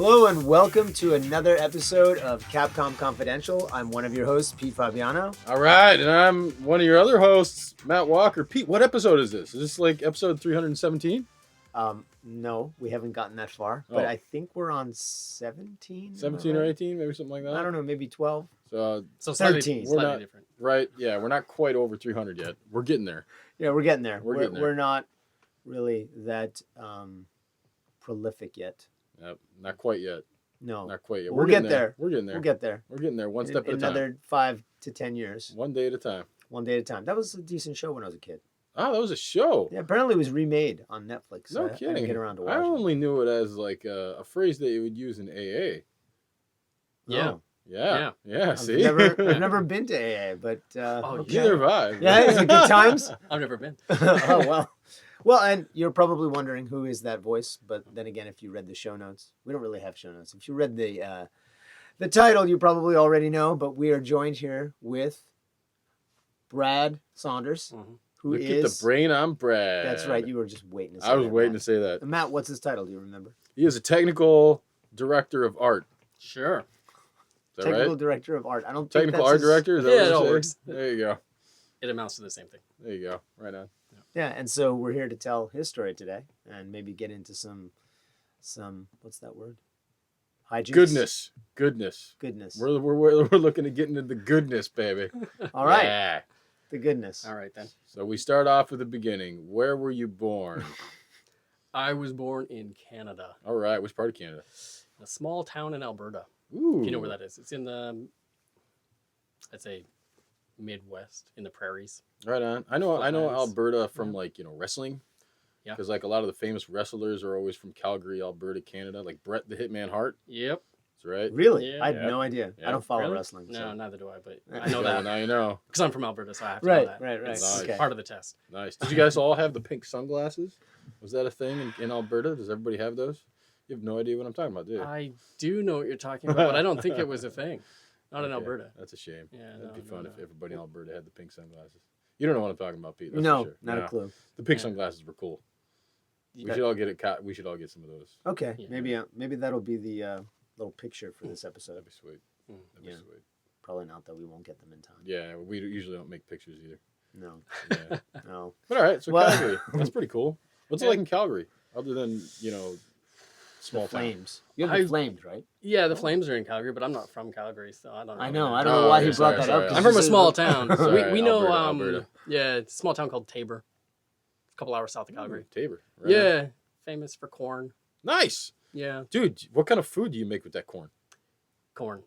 Hello and welcome to another episode of Capcom Confidential. I'm one of your hosts, Pete Fabiano. All right, and I'm one of your other hosts, Matt Walker. Pete, what episode is this? Is this like episode 317? No, we haven't gotten that far, but I think we're on 17. 17 or 18, maybe something like that? I don't know, maybe 12. So slightly, 13. We're Slightly not, different. right, yeah, we're not quite over 300 yet. We're getting there. Yeah, we're getting there. We're getting there. We're not really that prolific yet. Yep, not quite yet. No. Not quite yet. We'll get there. We're getting there. We'll get there. We're getting there one step at a time. Another 5 to 10 years. One day at a time. One day at a time. That was a decent show when I was a kid. Oh, that was a show. Yeah, apparently it was remade on Netflix. No I didn't kidding. get around to I watching it. only knew it as like a phrase that you would use in AA. Yeah. Oh. Yeah. I've See, never been to AA, but okay. Neither have I. yeah, is it good times? I've never been. Oh well, and you're probably wondering who is that voice, but then again, if you read the show notes, we don't really have show notes. If you read the title, you probably already know. But we are joined here with Brad Saunders, who Look is at the brain on Brad. That's right. You were just waiting to say I was that, waiting Matt. to say that. Matt, what's his title? Do you remember? He is a technical director of art. Sure. Is that Technical right? director of art. I don't think Technical that's art his- director? Is that Yeah, what it all you're works. saying? There you go. It amounts to the same thing. There you go. Right on. Yeah, and so we're here to tell his story today, and maybe get into some what's that word? Hijinks. Goodness. Goodness. We're looking to get into the goodness, baby. All right. Yeah. The goodness. All right, then. So we start off at the beginning. Where were you born? I was born in Canada, All right. Which part of Canada? in a small town in Alberta. Ooh. If you know where that is. It's in the, I'd say, Midwest, in the prairies. Right on. I know Foothills. Alberta from Yeah. wrestling. Yeah. Because like a lot of the famous wrestlers are always from Calgary, Alberta, Canada. Like Bret the Hitman Hart. Yep. That's right. Really? Yeah. I had Yeah. no idea. Yeah. I don't follow Really? wrestling. No, So. neither do I, but Yeah, I know Well, that. now you know. Because I'm from Alberta, so I have to Right, know that. right. It's Okay. part of the test. Nice. Did you guys all have the pink sunglasses? Was that a thing in Alberta? Does everybody have those? You have no idea what I'm talking about, do you? I do know what you're talking about, but I don't think it was a thing. Not in Okay, Alberta. That's a shame. Yeah, That'd be no, fun no, if no. everybody in Alberta had the pink sunglasses. You don't know what I'm talking about, Pete. That's No, for sure. not No. a clue. The pink Yeah. sunglasses were cool. We Yeah. should all get it. We should all get some of those. Okay, Yeah. maybe that'll be the little picture for this episode. That'd be sweet. That'd be Yeah. sweet. Probably not, though. We won't get them in time. Yeah, we usually don't make pictures either. No, Yeah. no. But all right, so Well- Calgary. That's pretty cool. What's it Yeah. like in Calgary, other than small The town? Flames. You have the I- Flames, right? Yeah, the Flames are in Calgary, but I'm not from Calgary, so I don't know. I know. I that. don't know why he yeah, brought sorry, that sorry. up. 'cause I'm you from a said- small town. Sorry, we know, Alberta. yeah, it's a small town called Tabor. A couple hours south of Calgary. Tabor. Right on. Yeah, famous for corn. Nice, Yeah, dude. What kind of food do you make with that corn? corn.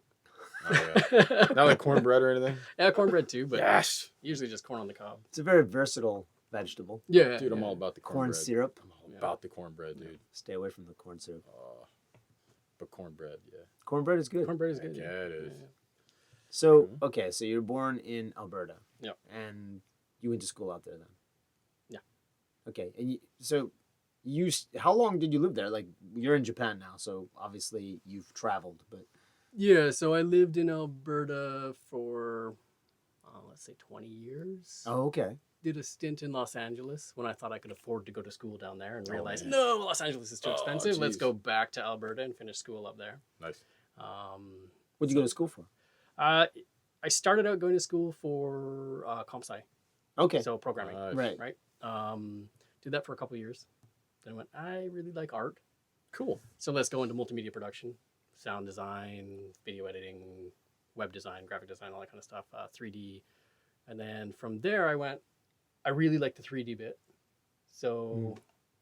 Oh, yeah. Not like cornbread or anything. Yeah, cornbread too, but Yes, usually just corn on the cob. It's a very versatile vegetable. Yeah, dude. I'm yeah. all about the Corn cornbread. syrup. I'm all about the cornbread, dude. Stay away from the corn syrup. But cornbread, yeah. Cornbread is good. Cornbread is Heck good. yeah, it is. So, Mhm. okay, so you're born in Alberta. Yep. And you went to school out there then? Yeah. Okay, and how long did you live there? Like, you're in Japan now, so obviously you've traveled, but Yeah, so I lived in Alberta for, let's say 20 years. oh, okay. Did a stint in Los Angeles when I thought I could afford to go to school down there and Oh, realized, man. no, Los Angeles is too Oh, expensive. Let's geez. go back to Alberta and finish school up there. Nice. What'd you go to school for? I started out going to school for comp sci, Okay, so programming. Nice. right. Did that for a couple of years. Then I went, I really like art, Cool. so let's go into multimedia production, sound design, video editing, web design, graphic design, all that kind of stuff, 3D. And then from there, I went, I really like the 3D bit, so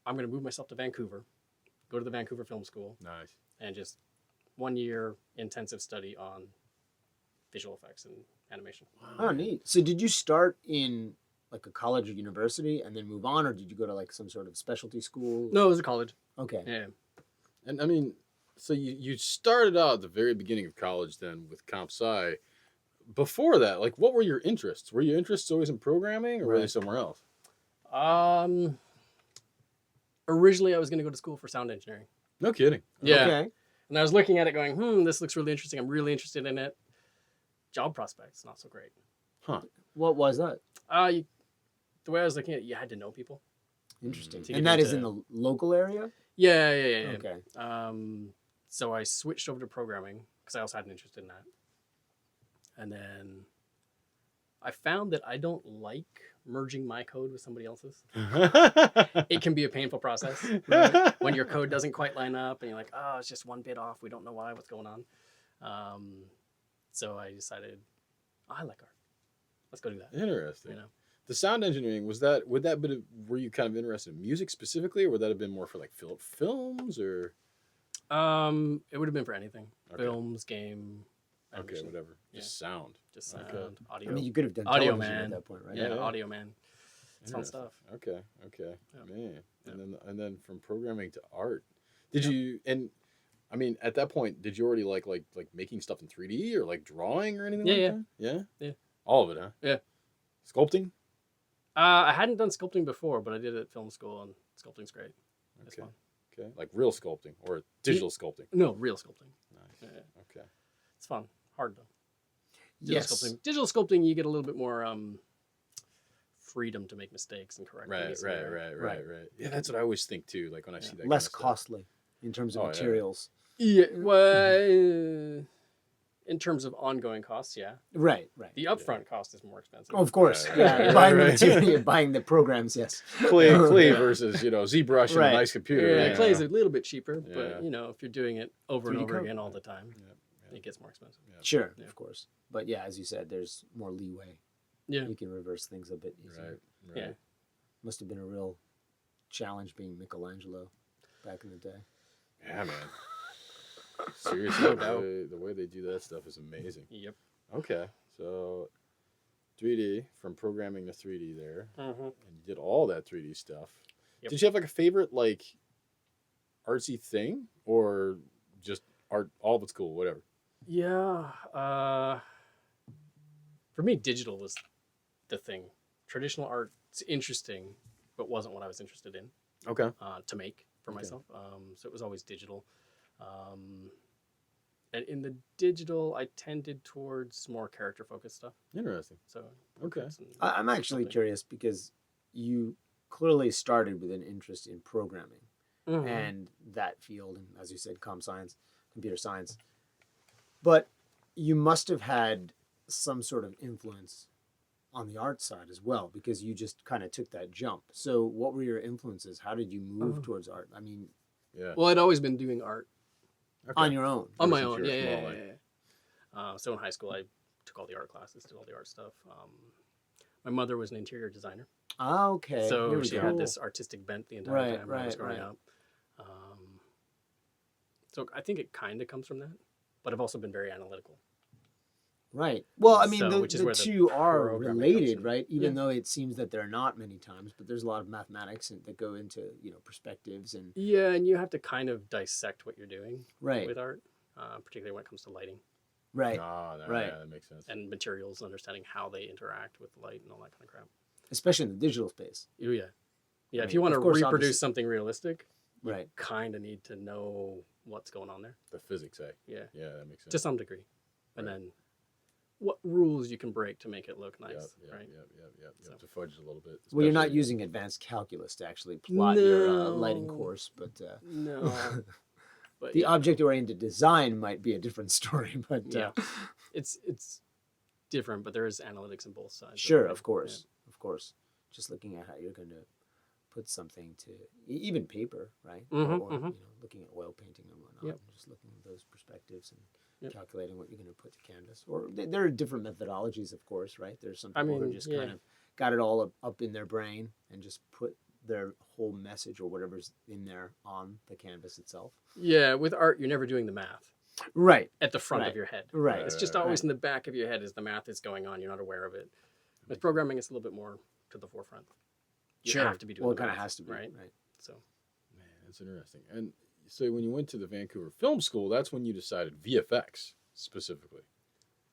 I'm going to move myself to Vancouver, go to the Vancouver Film School, Nice. and just 1 year intensive study on visual effects and animation. Oh, neat. So did you start in like a college or university and then move on, or did you go to like some sort of specialty school? No, it was a college. Okay. Yeah. And I mean, so you started out at the very beginning of college then with comp sci. Before that, like, what were your interests? Were your interests always in programming, or were they Right. somewhere else? Originally, I was going to go to school for sound engineering. No kidding. Yeah. Okay. And I was looking at it going, this looks really interesting. I'm really interested in it. Job prospects, not so great. Huh. What was that? The way I was looking at it, you had to know people. Interesting. To And get that is into- in the local area? Yeah. Okay. So I switched over to programming because I also had an interest in that. And then I found that I don't like merging my code with somebody else's. It can be a painful process, right? When your code doesn't quite line up and you're like, oh, it's just one bit off. We don't know why, what's going on. So I decided, I like art. Let's go do that. Interesting. You know? The sound engineering, were you kind of interested in music specifically, or would that have been more for like films or? It would have been for anything. Okay. Films, game. Okay, animation. whatever. Just sound. Just sound, Okay. audio. I mean, you could have done Audio television man. at that point, right? yeah, Yeah. audio man. It's fun Interesting. stuff. Okay. Yeah. Man. Yeah. And then from programming to art. Did you I mean, at that point, did you already like making stuff in 3D or like drawing or anything like Yeah. that? Yeah. Yeah. All of it, huh? Yeah. Sculpting? I hadn't done sculpting before, but I did it at film school, and sculpting's great. It's Okay. fun. Okay. Like real sculpting or digital sculpting. No, real sculpting. Nice. Yeah. Okay. It's fun. Hard though. Yes. Digital sculpting, you get a little bit more freedom to make mistakes and correct Right. things. and, Right. Yeah, that's what I always think too. Like when I see that. Less kind of stuff. costly in terms of Oh, yeah. materials. Yeah. Well, in terms of ongoing costs, yeah. Right. The upfront cost is more expensive. Of course. Right, Yeah. right, Buying the right. material, buying the programs, yes. Clay versus ZBrush and Right. a nice computer. Yeah, you clay's know. a little bit cheaper, Yeah. but if you're doing it over and 3D over code. again all the time, Yeah. it gets more expensive. Sure, Yeah. of course. But yeah, as you said, there's more leeway. Yeah. You can reverse things a bit easier. Right. Yeah. Must have been a real challenge being Michelangelo back in the day. Yeah, man. Seriously, No doubt. the way they do that stuff is amazing. Yep. Okay, so 3D from programming to 3D there, Mm-hmm. and you did all that 3D stuff. Yep. Did you have like a favorite like artsy thing, or just art? All of it's cool, whatever. Yeah. For me, digital was the thing. Traditional art's interesting, but wasn't what I was interested in Okay. to make for Okay. myself. So it was always digital. And in the digital, I tended towards more character-focused stuff. Interesting. So Okay. portraits and- I'm actually something. curious because you clearly started with an interest in programming Mhm. and that field, and as you said, computer science. But you must have had some sort of influence on the art side as well, because you just kind of took that jump. So what were your influences? How did you move Oh. towards art? I mean, Yeah. Well, I'd always been doing art Okay. on your own. on my Since own. you were Yeah, small, yeah, yeah. So in high school, I took all the art classes, did all the art stuff. My mother was an interior designer, Ah, okay. Here so we she go. had this artistic bent the entire Right, time when I was right, growing right. up. So I think it kind of comes from that, but I've also been very analytical. Right. Well, I mean, So, which is the where the two are programming related, comes in. right? Even Yeah. though it seems that they're not many times, but there's a lot of mathematics that go into, perspectives and Yeah, and you have to kind of dissect what you're doing right, with art, particularly when it comes to lighting right. Right. Yeah, that makes sense. and materials, understanding how they interact with light and all that kind of crap. Especially in the digital space. Oh, yeah. Yeah, I if mean, you want to of course, reproduce obviously- something realistic, Right. kind of need to know what's going on there. The physics, eh? Yeah, Yeah, that makes sense. to some degree. And Right. then what rules you can break to make it look nice, Yep, right? Yep. So- To fudge it a little bit. Well, you're not especially- using advanced calculus to actually plot your lighting No. course, but No. But the yeah, object-oriented design might be a different story. But Yeah. it's different, but there is analytics in both sides. sure, it. of course, of course. Just looking at how you're going to put something to even paper, right? Mhm, Or mhm. looking at oil painting and whatnot, Yep. and just looking at those perspectives and Yep. calculating what you're going to put to canvas. Or there are different methodologies, of course, right? There's some I people who mean, just yeah. kind of got it all up in their brain and just put their whole message or whatever's in there on the canvas itself. Yeah, with art, you're never doing the math Right, at the front Right. of your head. right. It's just Right. always in the back of your head as the math is going on. You're not aware of it. With programming, it's a little bit more to the forefront. You Sure. have to be doing Well, it the kind of math, has to be, right? right? So Man, that's interesting. And so when you went to the Vancouver Film School, that's when you decided VFX specifically.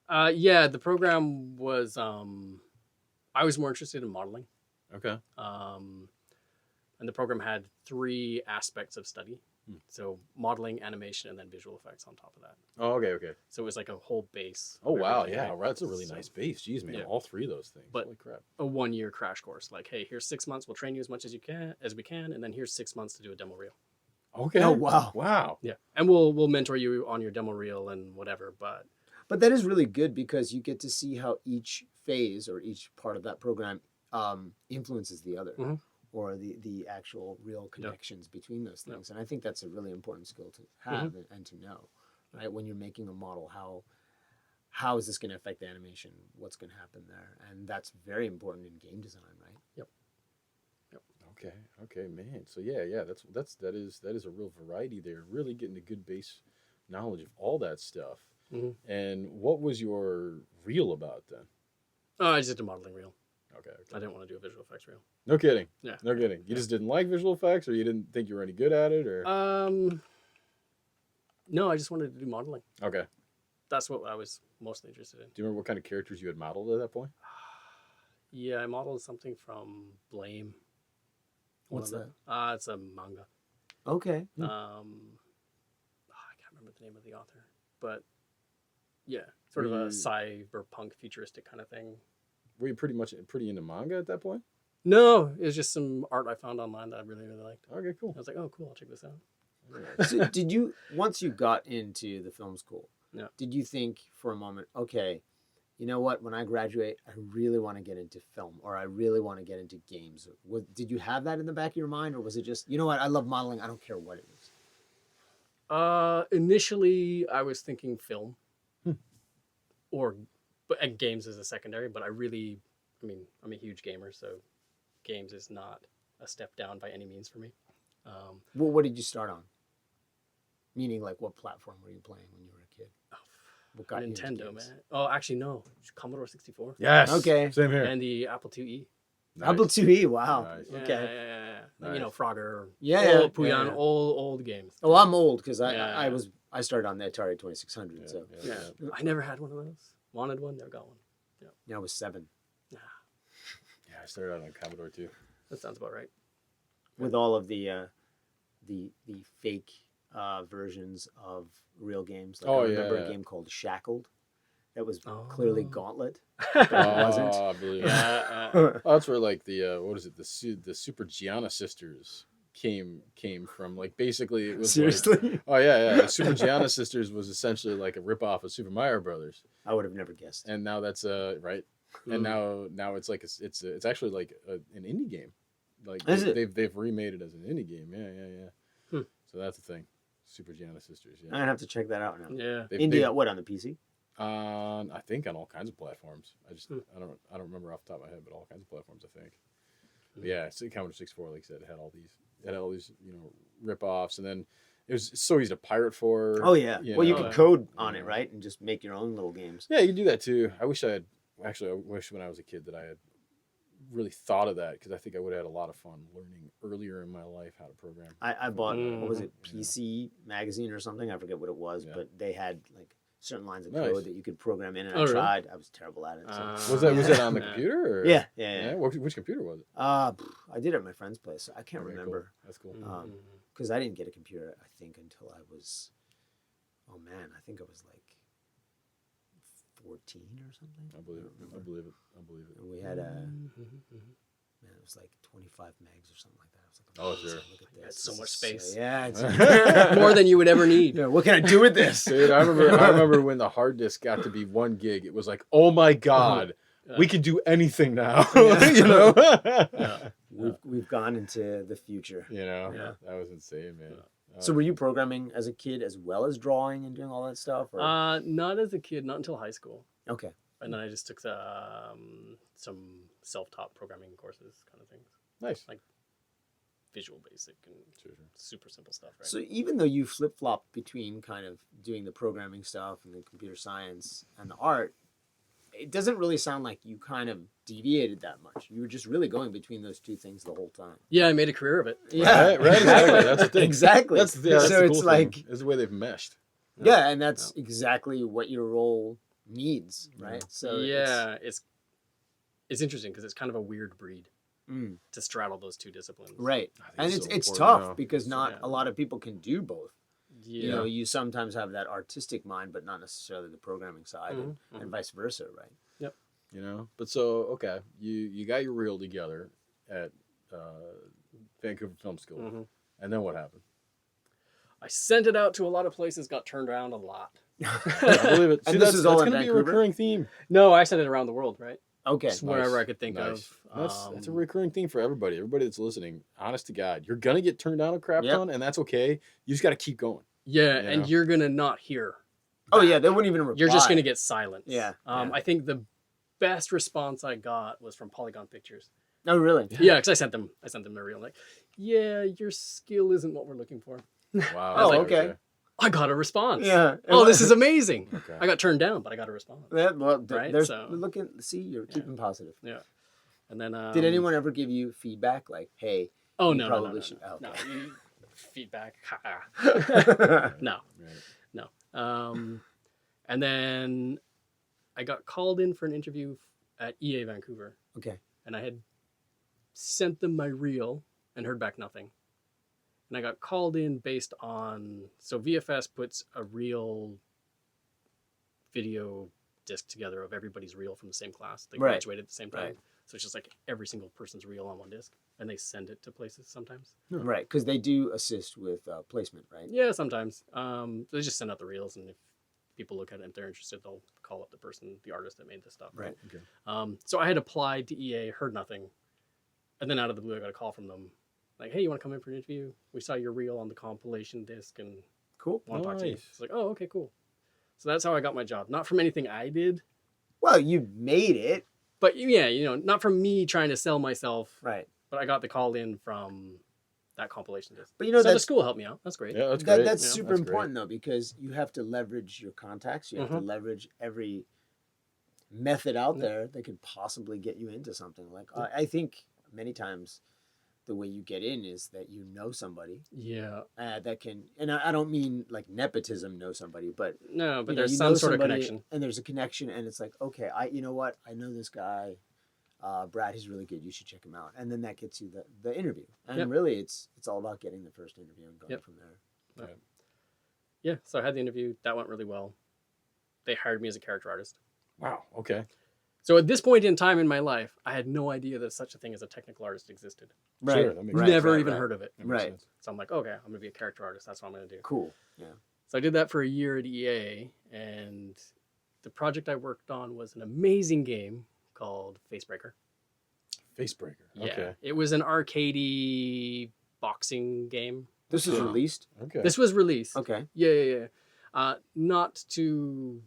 yeah, the program was I was more interested in modeling. Okay. And the program had 3 aspects of study. Hmm. So modeling, animation, and then visual effects on top of that. Oh, okay. So it was like a whole base. Oh, of wow. everything, Yeah, right? that's a really So nice base. Jeez, man. Yeah. All 3 of those things. But- Holy crap. A 1-year crash course. Like, hey, here's 6 months. We'll train you as much as we can, and then here's 6 months to do a demo reel. Okay. Oh, wow. Wow. Yeah, and we'll mentor you on your demo reel and whatever. But But that is really good because you get to see how each phase or each part of that program influences the other, Mhm. or the actual real connections between those things. And I think that's a really important skill to have and to know, right? When you're making a model, how is this going to affect the animation? What's going to happen there? And that's very important in game design, right? Yep. Okay, man. So yeah, that is a real variety there. Really getting a good base knowledge of all that stuff. Mhm. And what was your reel about then? I just did a modeling reel. Okay. I didn't want to do a visual effects reel. No kidding. Yeah. No kidding. You just didn't like visual effects, or you didn't think you were any good at it, or No, I just wanted to do modeling. okay. That's what I was mostly interested in. Do you remember what kind of characters you had modeled at that point? Yeah, I modeled something from Blame. What's that? It's a manga. Okay. I can't remember the name of the author, but yeah, sort of a cyberpunk futuristic kind of thing. Were you pretty into manga at that point? No, it was just some art I found online that I really, really liked. Okay, cool. I was like, oh, cool, I'll check this out. So did you, once you got into the film school, Yeah. did you think for a moment, okay, you know what, when I graduate, I really want to get into film, or I really want to get into games? Did you have that in the back of your mind, or was it just, you know what, I love modeling, I don't care what it is? Initially, I was thinking film, and games as a secondary. But I'm a huge gamer, so games is not a step down by any means for me. Well, what did you start on? Meaning, like, what platform were you playing when you were a kid? What got you into Nintendo, games? man. Oh, actually, no, Commodore 64 Yes. Okay. Same here. and the Apple IIe. Nice. Apple IIe, wow. Nice. Yeah, Okay. yeah. Nice. You know, Frogger. Yeah, old Puyan, yeah. old games. Oh, I'm old because Yeah. I started on the Atari 2600, Yeah, so yeah. Yeah, I never had one of those. Wanted one, never got one. yeah, I was 7. Nah, Yeah, I started out on Commodore too. that sounds about right. With all of the fake versions of real games. Like Oh, I remember yeah. a game called Shackled that was Oh. clearly Gauntlet. Oh, wasn't. I believe it. Yeah, Oh, that's where like the what is it? The Super Gianna sisters came from. Like basically it was Seriously? Like, oh yeah. The Super Gianna sisters was essentially like a ripoff of Super Mario Brothers, I would have never guessed. and now that's right. And now it's like it's actually like an indie game. Like Is it? they've remade it as an indie game. Yeah. Hmm. So that's the thing. Super Gianna sisters. I'm Yeah. gonna have to check that out now. yeah. India, what, on the PC? I think on all kinds of platforms. Hmm. I don't remember off the top of my head, but all kinds of platforms I think. But yeah, so Commodore 64, like I said, had all these rip-offs, and then it's so easy to pirate for. Oh yeah. you Well, you know, could code on yeah. it, right, and just make your own little games. Yeah, you can do that too. I wish when I was a kid that I had really thought of that, because I think I would have had a lot of fun learning earlier in my life how to program. I bought what was it, Yeah. PC magazine or something? I forget what it was, Yeah. but they had like certain lines of Nice. code that you could program in, and Oh, I really? tried. I was terrible at it. So. Was that on the Yeah. computer? Or? Yeah. Which computer was it? I did it at my friend's place. I can't Okay, cool. remember That's cool. because I didn't get a computer, I think, until I was, I think I was like 14 or something. I believe it. don't I remember. believe it. I believe it. And we had it was like 25 megs or something like that. I was like, Oh, sure. Look at That's this. so This much is space. yeah. It's, More than you would ever need. yeah, what can I do with this? Dude, I remember when the hard disk got to be 1 gig. It was like, oh my god, we can do anything now. Yeah. You know, We've gone into the future. Yeah. That was insane, man. So were you programming as a kid as well as drawing and doing all that stuff? Or? Not as a kid, not until high school. Okay. And then I just took some self-taught programming courses, kind of things. Nice. Like Visual Basic and Sure. super simple stuff, right? So even though you flip-flopped between kind of doing the programming stuff and the computer science and the art, it doesn't really sound like you kind of deviated that much. You were just really going between those two things the whole time. Yeah, I made a career of it. Right, exactly. That's the thing. Exactly. That's the so cool it's thing, like, is the way they've meshed. yeah, and that's exactly what your role needs, right? So yeah, it's interesting because it's kind of a weird breed Mm, to straddle those two disciplines. right. I think And it's it's so tough important now. because not Yeah. a lot of people can do both. Yeah. You know, you sometimes have that artistic mind, but not necessarily the programming side, and vice versa, right? You know, but so okay, you got your reel together at Vancouver Film School, Mhm. and then what happened? I sent it out to a lot of places, got turned around a lot. I believe it. See, And this that's is all in going to be a Vancouver? recurring theme. No, I sent it around the world, right? Okay. Just wherever Nice. I could think Nice. of. That's a recurring theme for everybody. Everybody that's listening, honest to God, you're going to get turned down a crap ton, and that's okay. You just got to keep going. Yeah, You and know? you're going to not hear. Oh, back. yeah, they wouldn't even reply. You're just going to get silence. Yeah, yeah. I think the best response I got was from Polygon Pictures. Oh, really? Yeah, because I sent them a reel. Like, yeah, your skill isn't what we're looking for. Wow. Oh, like, okay. I got a response. Yeah. Oh, this is amazing. Okay. I got turned down, but I got a response. Yeah, well, Right, there's so- see, you're keeping positive. Yeah. And then Did anyone ever give you feedback like, "Hey, Oh you no, probably no, should- no, oh, no. okay. No, feedback. right. No, Right. no. And then I got called in for an interview at EA Vancouver, Okay. and I had sent them my reel and heard back nothing. And I got called in based on VFS puts a reel video disc together of everybody's reel from the same class. They Right. graduated at the same time. Right. So it's just like every single person's reel on one disc, and they send it to places sometimes. Right, because they do assist with placement, right? Yeah, sometimes. They just send out the reels, and if people look at it and they're interested, they'll call up the person, the artist that made the stuff. Right. Okay. So I had applied to EA, heard nothing, and then out of the blue, I got a call from them, like, "Hey, you want to come in for an interview? We saw your reel on the compilation disc, and Cool. want to talk to you." Nice. It's like, "Oh, okay, cool." So that's how I got my job. Not from anything I did, Well, you made it. but yeah, not from me trying to sell myself, Right. but I got the call in from that compilation disc. But So the that's school helped me out. That's great. Yeah, that's great. that's Yeah, super that's great. important though, because you have to leverage your contacts. You have to leverage every method out there that could possibly get you into something. Like I think many times the way you get in is that you know somebody Yeah. that can, and I don't mean like nepotism know somebody, but No, but you know, there's you some know sort of somebody, connection. and there's a connection, and it's like, okay, you know what, I know this guy, Brad, he's really good, you should check him out, and then that gets you the interview, and Yep. really it's all about getting the first interview and going Yep. from there. Yeah, so I had the interview. That went really well. They hired me as a character artist. Wow. Okay. So at this point in time in my life, I had no idea that such a thing as a technical artist existed. Sure, that makes Right, sense. Never right, even right. heard of it. That makes Right. sense. So I'm like, okay, I'm going to be a character artist. That's what I'm going to do. Cool. Yeah. So I did that for a year at EA, and the project I worked on was an amazing game called Facebreaker. Facebreaker. Yeah. Okay. It was an arcadey boxing game. This is Yeah. released. Okay. This was released. Okay. Yeah. Not to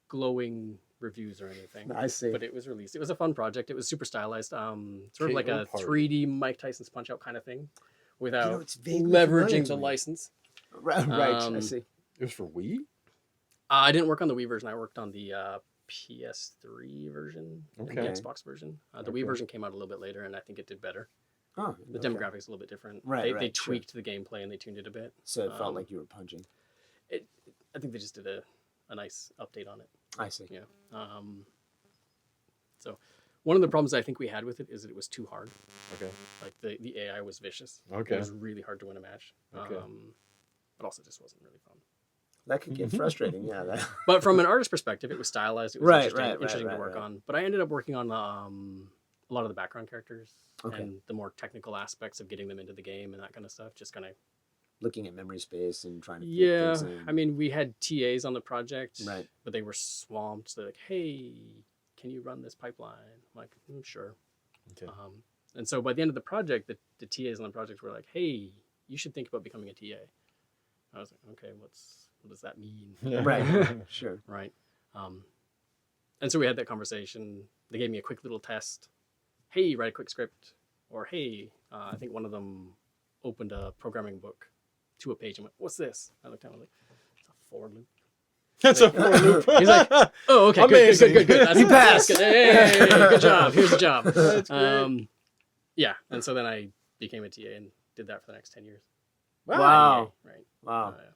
glowing reviews or anything. I see. But it was released. It was a fun project. It was super stylized. Sort of like KO a Party. 3D Mike Tyson's Punch Out kind of thing, without it's vaguely familiar leveraging to the me. license. Right. I Um, see. It was for Wii. I didn't work on the Wii version. I worked on the PS3 version and the Okay. Xbox version. The Okay. Wii version came out a little bit later, and I think it did better. Oh, The okay. demographics a little bit different. Right, They right, sure. tweaked the gameplay and they tuned it a bit. So it felt um, like you were punching. I think they just did a nice update on it. I see. Yeah. So one of the problems I think we had with it is that it was too hard. Okay. Like the AI was vicious. Okay. It was really hard to win a match. Okay. But also just wasn't really fun. That could get frustrating. Yeah. That. But from an artist perspective, it was stylized. It was Right, interesting, right, right, interesting right, to work right. on. But I ended up working on a lot of the background characters Okay. and the more technical aspects of getting them into the game and that kind of stuff. Just kind of Looking at memory space and trying to fit yeah. things in. I mean, we had TAs on the project, Right. but they were swamped. So they're like, "Hey, can you run this pipeline?" I'm like, "Sure." Okay. And so by the end of the project, the TAs on the project were like, "Hey, you should think about becoming a TA." I was like, "Okay, what does that mean?" Right. Sure. Right. And so we had that conversation. They gave me a quick little test. Hey, write a quick script. Or hey, I think one of them opened a programming book to a page and went, "What's this?" I looked down and I was like, "It's a for loop." That's a for loop. He's like, "Oh, okay, Amazing. good. That's, You that's passed. good. Hey, good job. Here's the job." That's great. Yeah, and so then I became a TA and did that for the next 10 years. Wow. Right. Wow. Yeah.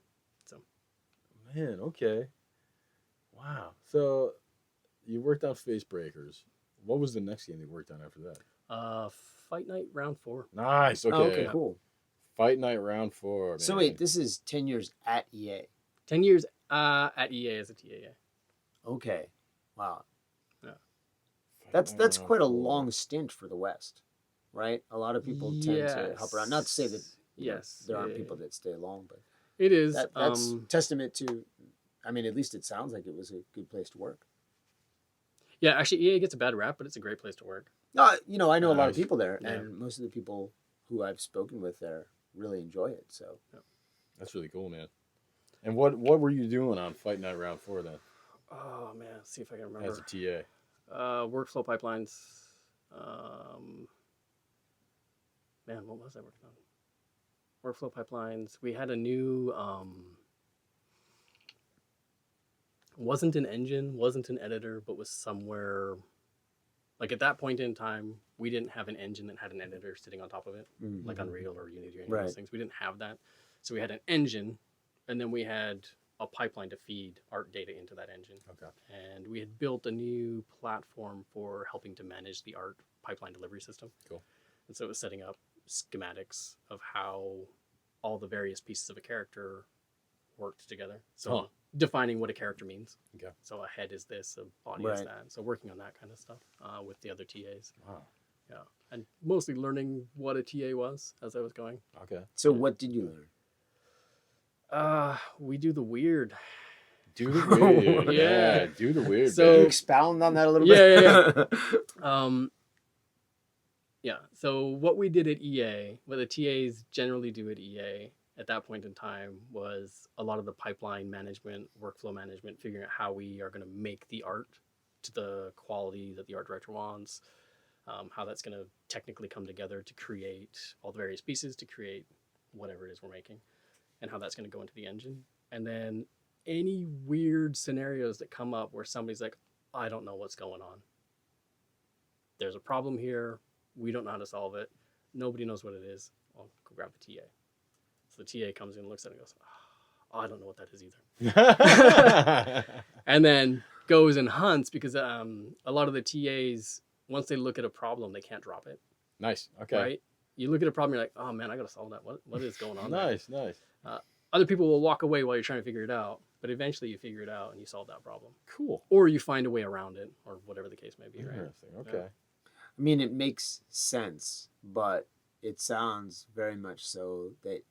So Man, okay. Wow. So you worked on Facebreakers. What was the next game you worked on after that? Fight Night Round 4. Nice. Okay. Oh, okay. Cool. Fight Night Round 4. So man. wait, this is 10 years at EA. 10 years at EA as a TA. Yeah. Okay. Wow. Fight That's Night that's Round quite a 4. long stint for the West, right? A lot of people tend to help around. Not to say that you know, Yes. there aren't Yeah, people that stay long, but It is. That's testament to. I mean, at least it sounds like it was a good place to work. Yeah, actually, EA gets a bad rap, but it's a great place to work. You know, I know a lot of Nice. people there, Yeah. and most of the people who I've spoken with there really enjoy it. So That's really cool, man. And what were you doing on Fight Night Round 4 then Oh man, let's see if I can remember. as a TA? Workflow pipelines. Man, what was I working on? Workflow pipelines. We had a new. Wasn't an engine, wasn't an editor, but was somewhere. Like at that point in time, we didn't have an engine that had an editor sitting on top of it, like Unreal or Unity or any of Right. those things. We didn't have that. So we had an engine, and then we had a pipeline to feed art data into that engine. Okay. And we had built a new platform for helping to manage the art pipeline delivery system. Cool. And so it was setting up schematics of how all the various pieces of a character worked together. So defining what a character means. Okay. So a head is this, a body is Right. that. So working on that kind of stuff with the other TAs. Wow. Yeah. And mostly learning what a TA was as I was going. Okay. So what did you learn? We do the weird. Do the weird. Yeah. Yeah. Do the weird. So- Can you baby. expound on that a little Yeah, bit? Yeah. So what we did at EA, what the TAs generally do at EA at that point in time was a lot of the pipeline management, workflow management, figuring out how we are going to make the art to the quality that the art director wants, how that's going to technically come together to create all the various pieces to create whatever it is we're making, and how that's going to go into the engine. And then any weird scenarios that come up where somebody's like, I don't know what's going on. There's a problem here. We don't know how to solve it. Nobody knows what it is. I'll go grab the TA. So the TA comes in, looks at it and goes, oh, I don't know what that is either. And then goes and hunts because a lot of the TAs, once they look at a problem, they can't drop it. Nice. Okay. Right? You look at a problem, you're like, oh man, I got to solve that. What is going on there? Nice. Nice. Other people will walk away while you're trying to figure it out, but eventually you figure it out and you solve that problem. Cool. Or you find a way around it, or whatever the case may be, right? Interesting. Okay. I mean, it makes sense, but it sounds very much so that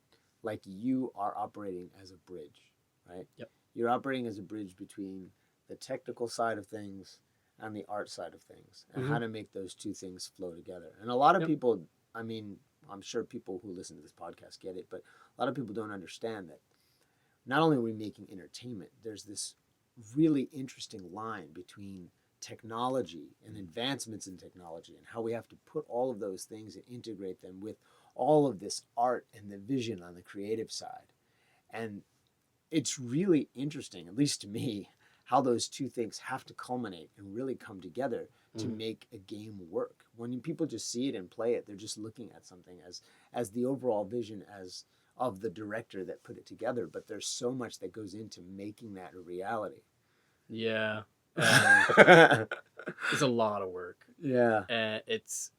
like you are operating as a bridge, right? Yep. You're operating as a bridge between the technical side of things and the art side of things, and how to make those two things flow together. And a lot of people, I mean, I'm sure people who listen to this podcast get it, but a lot of people don't understand that not only are we making entertainment, there's this really interesting line between technology and advancements in technology and how we have to put all of those things and integrate them with all of this art and the vision on the creative side. And it's really interesting, at least to me, how those two things have to culminate and really come together to make a game work. When people just see it and play it, they're just looking at something as the overall vision as of the director that put it together, but there's so much that goes into making that a reality. Yeah. It's a lot of work. Yeah. It's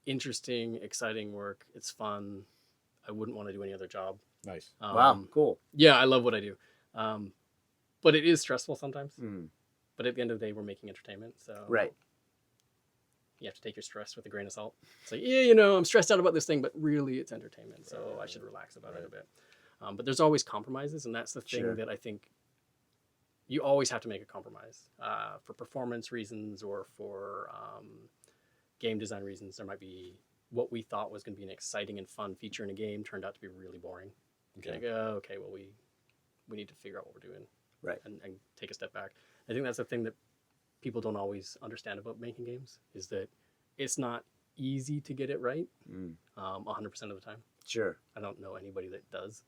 interesting, exciting work. It's fun. I wouldn't want to do any other job. Nice. Wow, cool. Yeah, I love what I do. But it is stressful sometimes. Mm. But at the end of the day, we're making entertainment. So Right. you have to take your stress with a grain of salt. It's like, yeah, you know, I'm stressed out about this thing, but really it's entertainment. So I should relax about it a bit. But there's always compromises. And that's the thing that I think you always have to make a compromise for performance reasons or for game design reasons. There might be what we thought was going to be an exciting and fun feature in a game turned out to be really boring. Okay. Like, okay, well, we need to figure out what we're doing, Right. and take a step back. I think that's the thing that people don't always understand about making games is that it's not easy to get it right 100% of the time. Sure. I don't know anybody that does.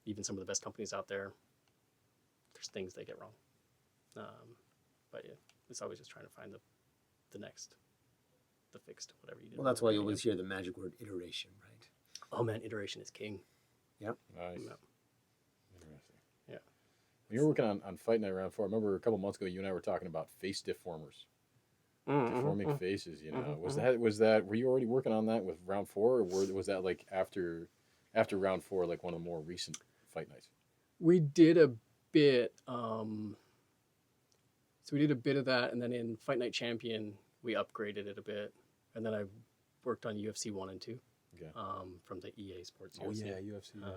Even some of the best companies out there, there's things they get wrong. But yeah, it's always just trying to find the fix to whatever you do. Well, that's why you always hear the magic word iteration, right? Oh man, iteration is king. Nice. Yeah. Interesting. Yeah. When you were working on Fight Night Round 4, I remember a couple months ago you and I were talking about face deformers. Deforming faces, you know. Was that were you already working on that with Round 4, or was that like after Round 4, like one of the more recent Fight Nights? We did a bit. So we did a bit of that, and then in Fight Night Champion, we upgraded it a bit, and then I worked on UFC 1 and 2. Okay. from the EA Sports Oh UFC. yeah, UFC. Yeah.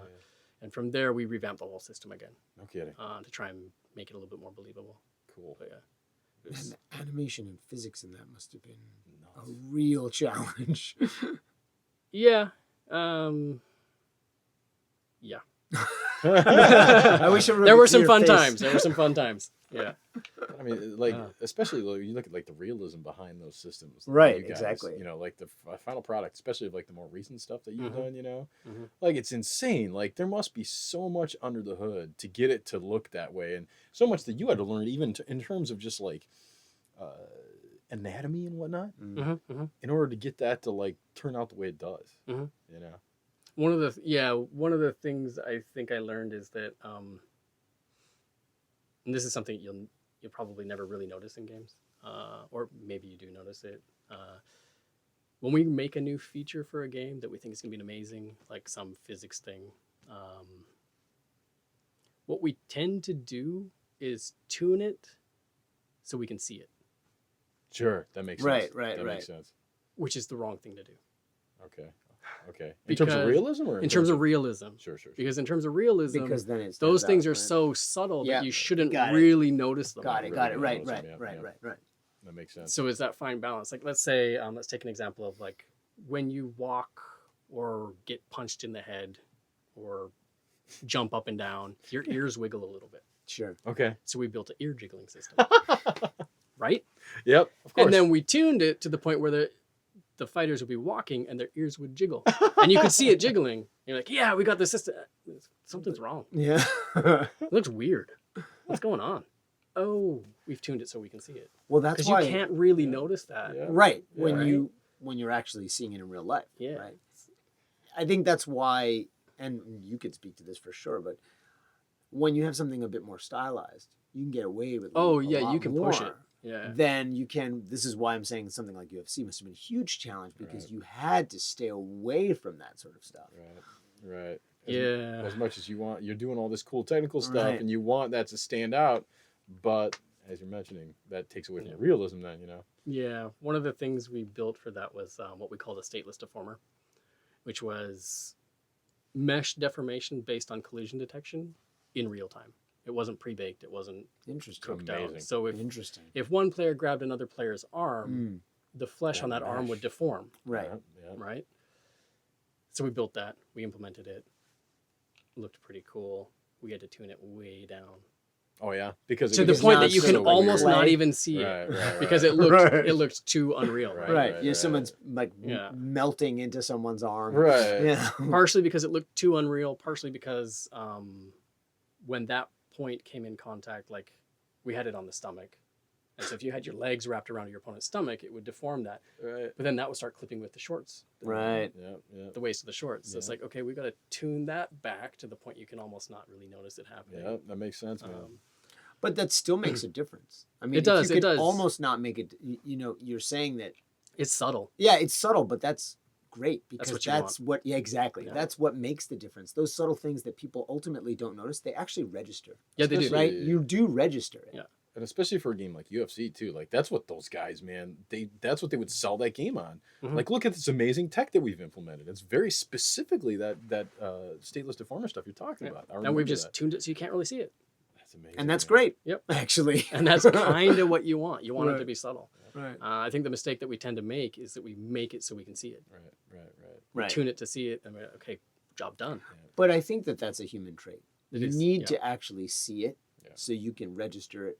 And from there, we revamped the whole system again No kidding. to try and make it a little bit more believable. Cool. But yeah, And the animation and physics in that must have been a Nuts. real challenge. yeah, yeah. I wish everyone There could were see some your fun face. times. There were some fun times. Yeah. I mean, like, Yeah. especially like, you look at like the realism behind those systems, that Right, you guys, exactly. You know, like the final product, especially of like the more recent stuff that you've Mhm. done. You know, Mhm. like it's insane. Like there must be so much under the hood to get it to look that way, and so much that you had to learn, even in terms of just like anatomy and whatnot, in order to get that to like turn out the way it does. Mhm. You know. One of the things I think I learned is that, and this is something you'll probably never really notice in games, or maybe you do notice it. When we make a new feature for a game that we think is going to be amazing, like some physics thing, what we tend to do is tune it so we can see it, Sure, that makes Right, sense. right, that right. makes sense. which is the wrong thing to do. Okay. In terms of Because- realism, or In terms of realism, Sure. because in terms of realism, Because then it's those things are so subtle Yeah, that you shouldn't got it. really notice them. Got it. really Got it. good Right. analysis, Right. yeah, Right. yeah. Right. That makes sense. So is that fine balance? Like, let's say, let's take an example of like when you walk or get punched in the head or jump up and down, your ears wiggle a little bit. Sure. Okay. So we built an ear jiggling system, right? Yep. Of course. And then we tuned it to the point where the fighters would be walking and their ears would jiggle, and you could see it jiggling. You're like, yeah, we got the system. Something's wrong. Yeah. It looks weird. What's going on? Oh, we've tuned it so we can see it. Well, that's Because why. you can't really notice that. Yeah. Right. Yeah. When Right. you're actually seeing it in real life. Yeah. Right. I think that's why, and you could speak to this for sure, but when you have something a bit more stylized, you can get away with. Oh, a yeah, lot you can push it. more Yeah. Then you can. This is why I'm saying something like UFC must have been a huge challenge because Right. you had to stay away from that sort of stuff. Right. Yeah. As much as you want, you're doing all this cool technical stuff, Right. and you want that to stand out, but as you're mentioning, that takes away from the realism. Then Yeah, one of the things we built for that was what we called a Stateless Deformer, which was mesh deformation based on collision detection in real time. It wasn't pre-baked. It wasn't Interesting. cooked Amazing. out. So Interesting. if one player grabbed another player's arm, Mm, the flesh on that arm would mesh. deform, right. Yeah. right? So we built that. We implemented it. Looked pretty cool. We had to tune it way down Oh yeah. Because to it the was point not that you can so almost weird. not even see Right, it right, because right. it looked Right. it looked too unreal. Right. Right. Yeah. Someone's like Yeah. melting into someone's arm. Right. Yeah. Partially because it looked too unreal. Partially because when that point came in contact, like we had it on the stomach, and so if you had your legs wrapped around your opponent's stomach, it would deform that. Right. But then that would start clipping with the shorts, Right. Yeah. the waist of the shorts. So it's Yeah. like, okay, we got to tune that back to the point you can almost not really notice it happening. Yeah. That makes sense, man. But that still makes a difference. I mean, It does, If you it could does. almost not make it. You're saying that. It's subtle. Yeah, it's subtle, but that's great because what you that's what. Yeah, exactly. Yeah. That's what makes the difference. Those subtle things that people ultimately don't notice, they actually register. Yeah, they do. Especially- Right? You do register it. Yeah. And especially for a game like UFC too, like that's what those guys, man, that's what they would sell that game on. Mhm. Like, look at this amazing tech that we've implemented. It's very specifically that stateless deformer stuff you're talking Yeah. about. I And remember we've just that. tuned it so you can't really see it. That's amazing. And that's man. great. Yep. Actually. And that's kind of what you want. You want it to Right. be subtle. Right. I think the mistake that we tend to make is that we make it so we can see it. Right. We Right. tune it to see it, and we're like, okay, job done. But I think that that's a human trait. It You is, need yeah. to actually see it Yeah. so you can register it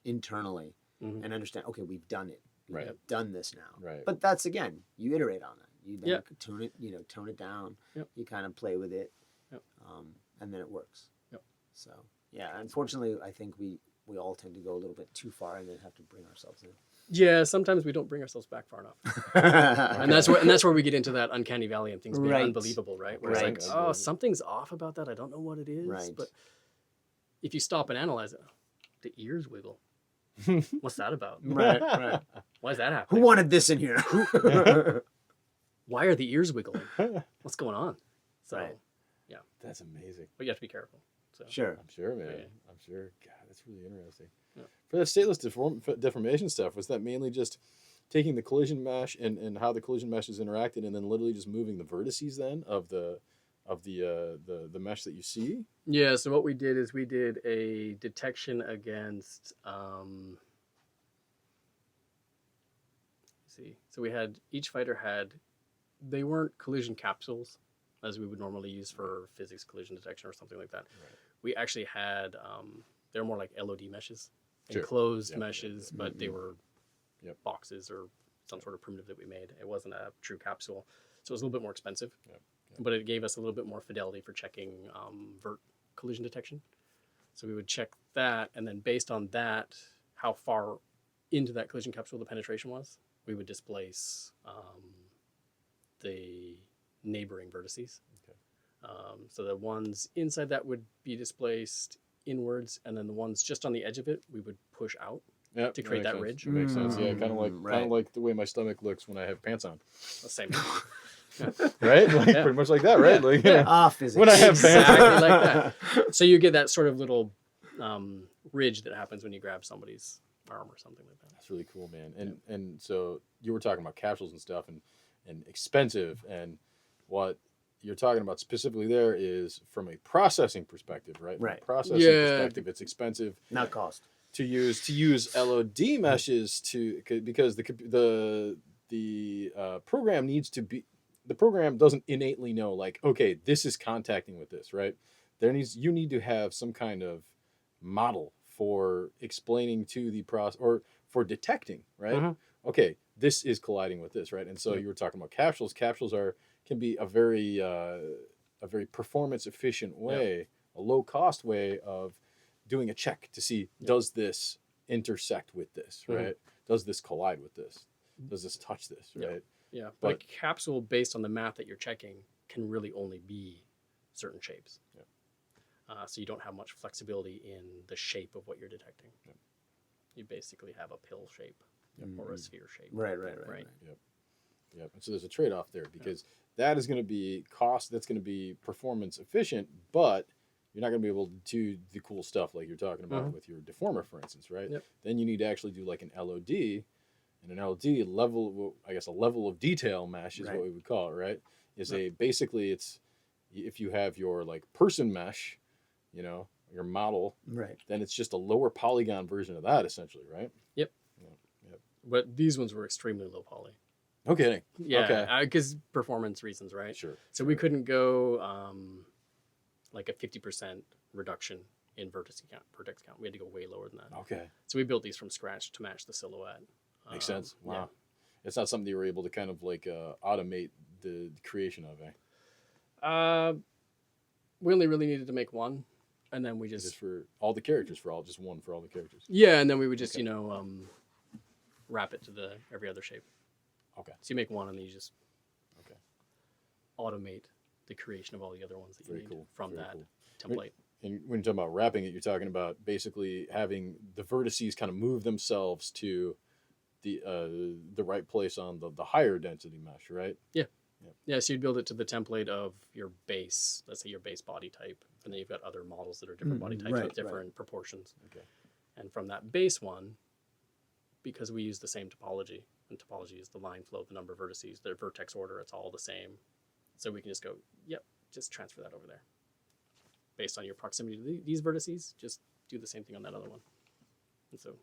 internally Mhm. and understand, okay, we've done it. We've Right. done this now. Right. But that's, again, you iterate on that. You then Yeah. tune it, tone it down. Yep. You kind of play with it. Yep. And then it works. Yep. So, yeah, unfortunately, I think we all tend to go a little bit too far and then have to bring ourselves in. Yeah, sometimes we don't bring ourselves back far enough, and that's where we get into that uncanny valley and things being Right. unbelievable, right? Where Right. it's like, oh, something's off about that. I don't know what it is, Right. but if you stop and analyze it, the ears wiggle. What's that about? Right, right. Why is that Who happening? wanted this in here? Why are the ears wiggling? What's going on? So, Right. That's amazing. but you have to be careful. So Sure. I'm sure, man. Yeah. I'm sure. God, that's really interesting. Yeah. For that stateless deformation stuff, was that mainly just taking the collision mesh and how the collision mesh is interacted, and then literally just moving the vertices then of the mesh that you see. Yeah. So what we did is we did a detection against. See, so we had each fighter had. They weren't collision capsules, as we would normally use for physics collision detection or something like that. Right. We actually had. They're more like LOD meshes, Sure. enclosed Yep. meshes, but they were Yep. boxes or some sort of primitive that we made. It wasn't a true capsule, so it was a little bit more expensive. Yep. But it gave us a little bit more fidelity for checking vert collision detection. So we would check that, and then based on that, how far into that collision capsule the penetration was, we would displace the neighboring vertices. Okay. So the ones inside that would be displaced inwards, and then the ones just on the edge of it, we would push out Yep, to create makes that sense. ridge. It makes sense. Yeah, kind Right. of like the way my stomach looks when I have pants on. The same. Right? Like Yeah. pretty much like that, right? Like Ah, physics. When I have Exactly like that. So you get that sort of little ridge that happens when you grab somebody's arm or something like that. That's really cool, man. And so you were talking about capsules and stuff and expensive, and what you're talking about specifically there is from a processing perspective, right? From a Right. processing Yeah. perspective, it's expensive Not cost. to use LOD meshes because the program needs to be, the program doesn't innately know, like, okay, this is contacting with this, right? You need to have some kind of model for explaining to the process or for detecting, right? Mhm. Okay, this is colliding with this, right? And so you were talking about capsules. Capsules can be a very performance efficient way, a low cost way of doing a check to see, does this intersect with this, right? Does this collide with this? Does this touch this, right? Yeah, but a capsule based on the math that you're checking can really only be certain shapes. Yeah. So you don't have much flexibility in the shape of what you're detecting. Yeah. You basically have a pill shape or a sphere shape. Right. Yep. And so there's a trade-off there because that is going to be cost, that's going to be performance efficient, but you're not going to be able to do the cool stuff like you're talking about with your deformer, for instance, right? Yep. Then you need to actually do like an LOD, and an LOD level, I guess a level of detail mesh is what we would call it, right? Basically it's, if you have your like person mesh, your model, Right. then it's just a lower polygon version of that essentially, right? Yep. Yep. But these ones were extremely low poly. No kidding. Yeah, Okay. because performance reasons, right? Sure. So we couldn't go like a 50% reduction in vertex count. We had to go way lower than that. Okay. So we built these from scratch to match the silhouette. Makes sense. Wow. Yeah. It's not something you were able to kind of like automate the creation of, eh? We only really needed to make one, and then we Just for all the characters, for all the characters. yeah, and then we would just wrap it to every other shape. Okay. So you make one, and then you just Okay. automate the creation of all the other ones that you Very need cool. from Very that cool. template. And when you're talking about wrapping it, you're talking about basically having the vertices kind of move themselves to the right place on the higher density mesh, right? Yeah, so you'd build it to the template of your base, let's say your base body type, and then you've got other models that are different body types with different proportions. Okay. And from that base one, because we use the same topology, and topology is the line flow, the number of vertices, the vertex order, it's all the same. So we can just go, yep, just transfer that over there. Based on your proximity to these vertices, just do the same thing on that other one. And so,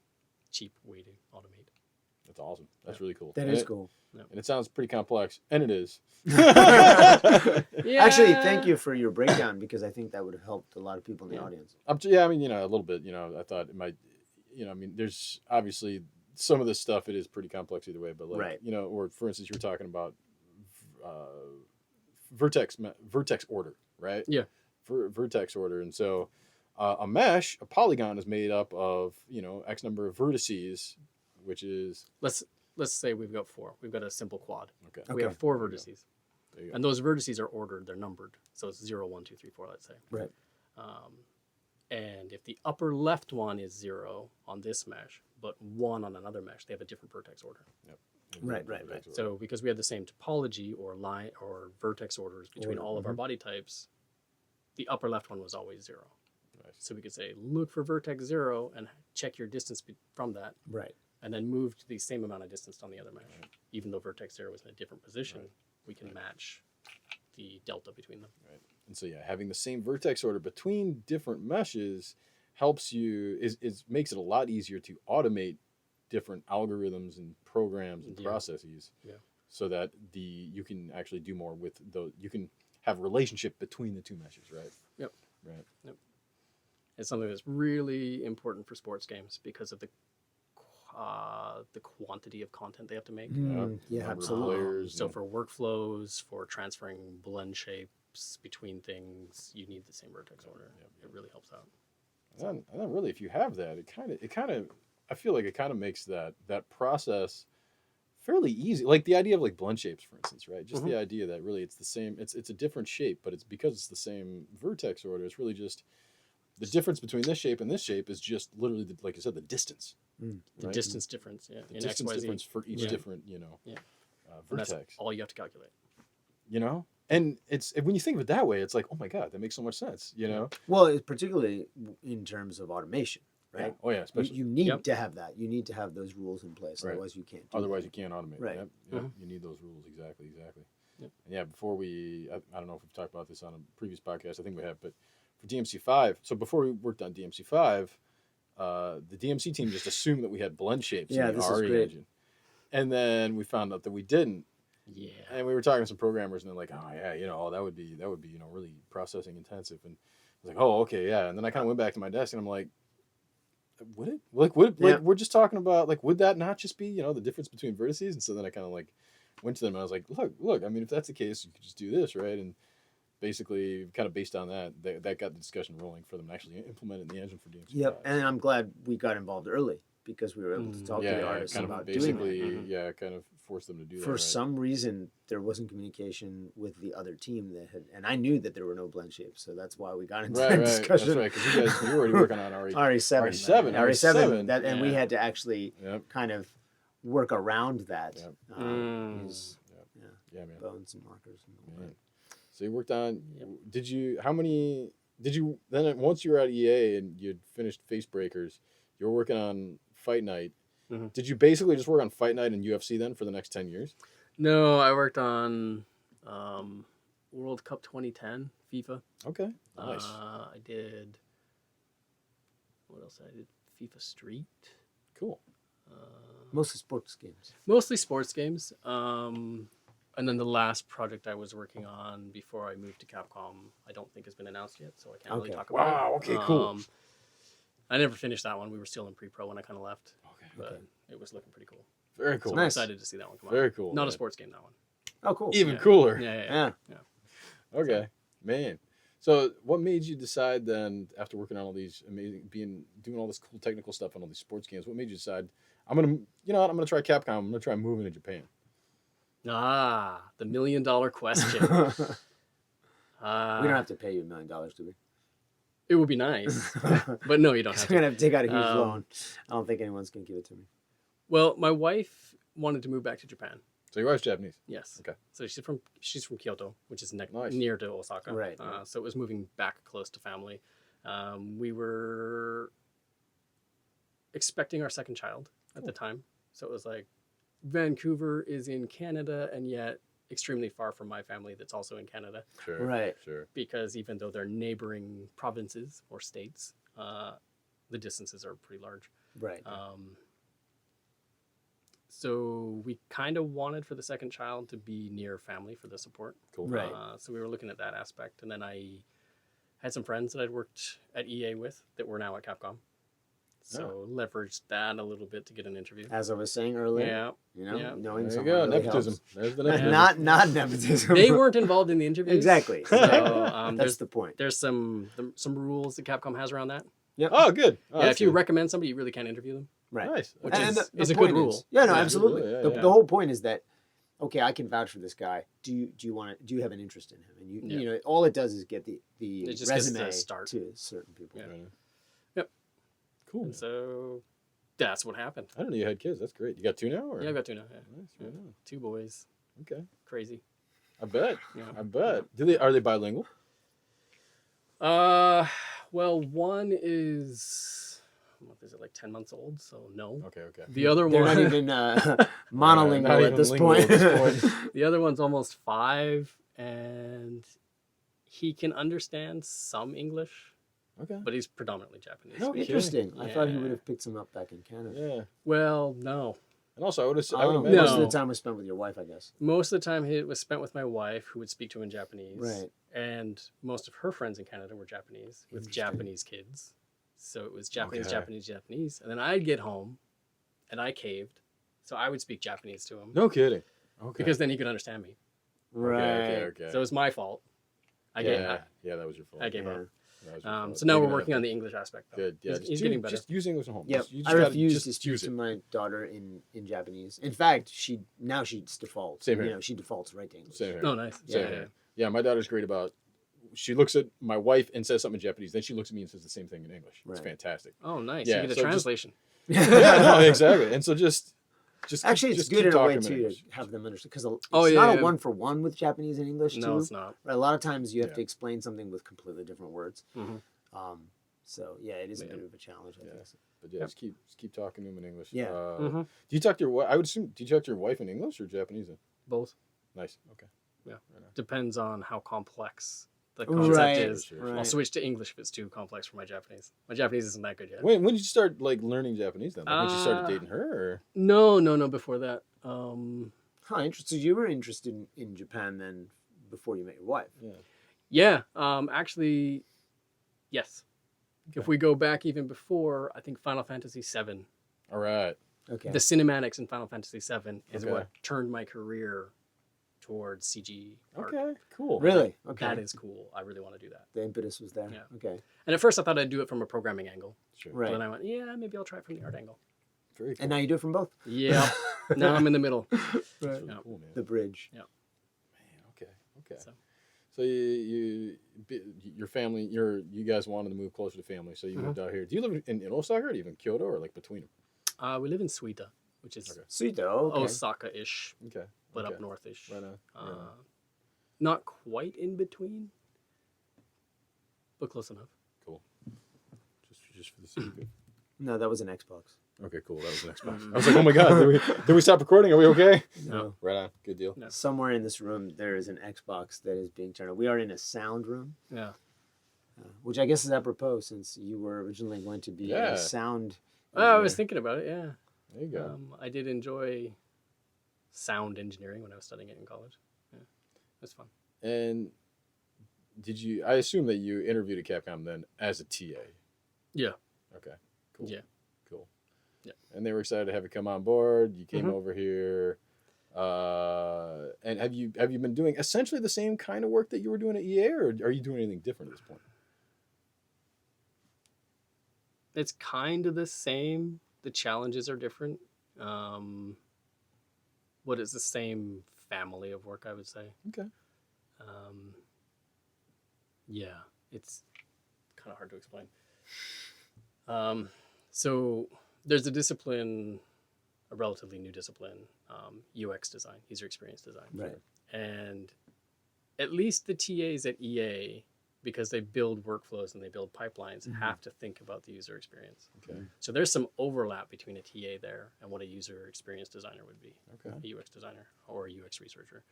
cheap way to automate. That's awesome. That's really cool. That is cool. And it sounds pretty complex, and it is. Yeah. Actually, thank you for your breakdown because I think that would have helped a lot of people in the audience. Yeah, I mean, a little bit. I thought it might. I mean, there's obviously some of this stuff. It is pretty complex either way, but like, or for instance, you were talking about vertex order, right? Yeah. Vertex order, and so a mesh, a polygon, is made up of X number of vertices, which is Let's say we've got 4. We've got a simple quad. okay. We have 4 vertices. There you go. And those vertices are ordered, they're numbered. So it's 0, 1, 2, 3, 4, let's say. Right. And if the upper left one is 0 on this mesh, but 1 on another mesh, they have a different vertex order. Yep. Right. So because we have the same topology or line or vertex orders between all of our body types, the upper left one was always 0. Nice. So we could say, look for vertex 0 and check your distance from that. Right. and then moved the same amount of distance on the other mesh. Right. Even though vertex 0 was in a different position, we can match the delta between them. Right. And so having the same vertex order between different meshes helps you makes it a lot easier to automate different algorithms and programs and processes. Yeah. So that you can actually do more with you can have a relationship between the two meshes, right? Yep. Right. Yep. It's something that's really important for sports games because of the quantity of content they have to make. Yeah, absolutely. So for workflows, for transferring blend shapes between things, you need the same vertex order. It really helps out. And then really, if you have that, it kind of I feel like it kind of makes that process fairly easy. Like the idea of like blend shapes, for instance, right? Just the idea that really it's the same. It's a different shape, but it's because it's the same vertex order. It's really just the difference between this shape and this shape is just literally, like you said, the distance. The distance difference, yeah. The distance difference for each different, vertex. That's all you have to calculate. And it's when you think of it that way, it's like, oh my god, that makes so much sense. Well, it's particularly in terms of automation. Right. Yeah. Oh yeah, especially you need to have that. You need to have those rules in place. Right. Otherwise, you can't. Otherwise, you can't automate. Right. Yep. You need those rules exactly. Yep. And before I don't know if we've talked about this on a previous podcast. I think we have, but for DMC5. So before we worked on DMC5, the DMC team just assumed that we had blend shapes in the RE engine, and then we found out that we didn't. Yeah. And we were talking to some programmers, and they're like, "Oh yeah, that would be really processing intensive." And I was like, "Oh okay, yeah." And then I kind of went back to my desk, and I'm like, would it? Like we're just talking about, like, would that not just be, the difference between vertices? And so then I kind of like went to them and I was like, look, I mean, if that's the case, you could just do this, right? And basically kind of based on that got the discussion rolling for them to actually implement it in the engine for DMC. Yep. And I'm glad we got involved early because we were able to talk to the artists kind about of basically, doing that. kind of force them to do that. For some reason, there wasn't communication with the other team and I knew that there were no blend shapes, so that's why we got into that discussion. That's right, because you were already working on RE7. RE7. And we had to actually kind of work around that. Man. Bones and markers. And so you worked on. Then once you were at EA and you'd finished Face Breakers, you were working on Fight Night. Mm-hmm. Did you basically just work on Fight Night and UFC then for the next 10 years? No, I worked on World Cup 2010, FIFA. Okay, nice. I did. What else? I did FIFA Street. Cool. Mostly sports games. And then the last project I was working on before I moved to Capcom, I don't think has been announced yet, so I can't really talk about it. Wow, okay, cool. I never finished that one. We were still in pre-pro when I kind of left. But it was looking pretty cool. Very cool. So I'm excited to see that one come out. Very cool. Not a sports game, that one. Oh, cool. Even cooler. Yeah. Okay, man. So what made you decide then, after working on all these doing all this cool technical stuff on all these sports games, what made you decide, I'm going to try Capcom, I'm going to try moving to Japan? The $1 million question. We don't have to pay you $1 million, do we? It would be nice, but no, you don't have to. I'm going to take out a huge loan. I don't think anyone's going to give it to me. Well, my wife wanted to move back to Japan. So your wife's Japanese? Yes. Okay. So she's from Kyoto, which is nice. near to Osaka. Right. So it was moving back close to family. We were expecting our second child at the time. So it was like, Vancouver is in Canada and yet extremely far from my family that's also in Canada. Sure. Right. Sure. Because even though they're neighboring provinces or states, the distances are pretty large. Right. So we kind of wanted for the second child to be near family for the support. Cool. Right. So we were looking at that aspect. And then I had some friends that I'd worked at EA with that were now at Capcom. So leveraged that a little bit to get an interview. As I was saying earlier, knowing there someone you go, really nepotism. helps. There's the nepotism. Not nepotism. They weren't involved in the interviews. Exactly. So, that's the point. There's some rules that Capcom has around that. Yep. Oh, good. Oh, if you recommend somebody, you really can't interview them. Right. Nice. Which is the a good point rule. Absolutely. Yeah, the whole point is that, okay, I can vouch for this guy. Do you have an interest in him? And you know, all it does is get the resume to certain people. Yeah. Yep. Cool. And so that's what happened. I didn't know you had kids. That's great. You got two now? Or? Yeah, I've got two now. Yeah. Nice. Right on. 2 boys. Okay. Crazy. I bet. Yeah. I bet. Are they bilingual? Well, one is what is it, like 10 months old? So no. Okay. The other They're one, not even monolingual not at even this lingual point. at this point. the other one's almost 5, and he can understand some English, Okay. but he's predominantly Japanese. No. Interesting. I thought he Yeah. would have picked some up back in Canada. Yeah. Well, no. And also, I would Oh, imagine. most of No. the time was spent with your wife, I guess. Most of the time it was spent with my wife, who would speak to him in Japanese. Right. And most of her friends in Canada were Japanese, with Interesting. Japanese kids. So it was Japanese, Okay. Japanese. And then I'd get home, and I caved. So I would speak Japanese to him. No kidding. Okay. Because then he could understand me. Right. Okay. So it was my fault. I gave up. Yeah, that was your fault. I gave up. That was your fault. So now You're we're gonna working have on the English aspect. Though. Good. Yeah. He's getting better. Just use English at home. Yep. You I gotta refuse just to speak use to it. my daughter in Japanese. In fact, she defaults. Same here. You know, she defaults right to English. Same here. Oh, nice. Same Yeah. here. Yeah, my daughter's great about. She looks at my wife and says something in Japanese. Then she looks at me and says the same thing in English. It's Right. fantastic. Oh, nice. Yeah, You get a so just- translation. Yeah, no, exactly. And so just Actually, it's just good keep in a way talking to them in too English. to have them understand because it's Oh, yeah, not yeah. a one for one with Japanese and English No, too. it's not. Right? A lot of times you have Yeah. to explain something with completely different words. Mhm. So yeah, it is a Yeah. bit of a challenge. I Yeah. think. But yeah, Yep. just keep talking to them in English. Yeah. Mhm. Do you talk to your wife? I would assume. Do you talk to your wife in English or Japanese? Then? Both. Nice. Okay. Yeah. Right on. Depends on how complex the Right, concept is. Sure. right. I'll switch to English if it's too complex for my Japanese. My Japanese isn't that good yet. When did you start like learning Japanese then? Like, when you started Uh, dating her? Or? No, before that. Huh, interesting. So you were interested in Japan then before you met your wife. Yeah. Yeah, actually, yes. Okay. If we go back even before, I think Final Fantasy VII, All right. Okay. the cinematics in Final Fantasy VII is Okay. what turned my career towards CG art. Okay. Cool. Really? Okay. That is cool. I really want to do that. The impetus was there. Yeah. Okay. And at first I thought I'd do it from a programming angle. Sure. Right. But then I went, yeah, maybe I'll try it from the art angle. Very cool. And now you do it from both. Yeah. Now I'm in the middle. That's Right. really Yeah. cool, man. The bridge. Man, okay. So. So your family, you guys wanted to move closer to family, so you moved out here. Do you live in Osaka or even Kyoto or like between them? We live in Suita, which is Okay. Sweet though. Okay. Osaka-ish, Okay. but okay. up north-ish. Right on. Right on. Not quite in between, but close enough. Cool. Just for the sake of. No, that was an Xbox. Okay, cool. That was the next box. I was like, oh my god, did we stop recording? Are we okay? No. Right on. Good deal. No. Somewhere in this room there is an Xbox that is being turned on. We are in a sound room, Yeah. which I guess is apropos since you were originally going to be Yeah. a sound. I was Yeah. thinking about it, yeah. There you go. I did enjoy sound engineering when I was studying it in college. Yeah. It was fun. And did you? I assume that you interviewed at Capcom then as a TA. Yeah. Okay. Cool. Yeah. Cool. Yeah. And they were excited to have you come on board. You came Mhm. over here. And have you been doing essentially the same kind of work that you were doing at EA, or are you doing anything different at this point? It's kind of the same. The challenges are different. What is the same family of work, I would say. Okay. Yeah, it's kind of hard to explain. So there's a discipline, a relatively new discipline, UX design, user experience design. Right. And at least the TAs at EA, because they build workflows and they build pipelines, Mhm. have to think about the user experience. Okay. So there's some overlap between a TA there and what a user experience designer would be, Okay. a UX designer or a UX researcher.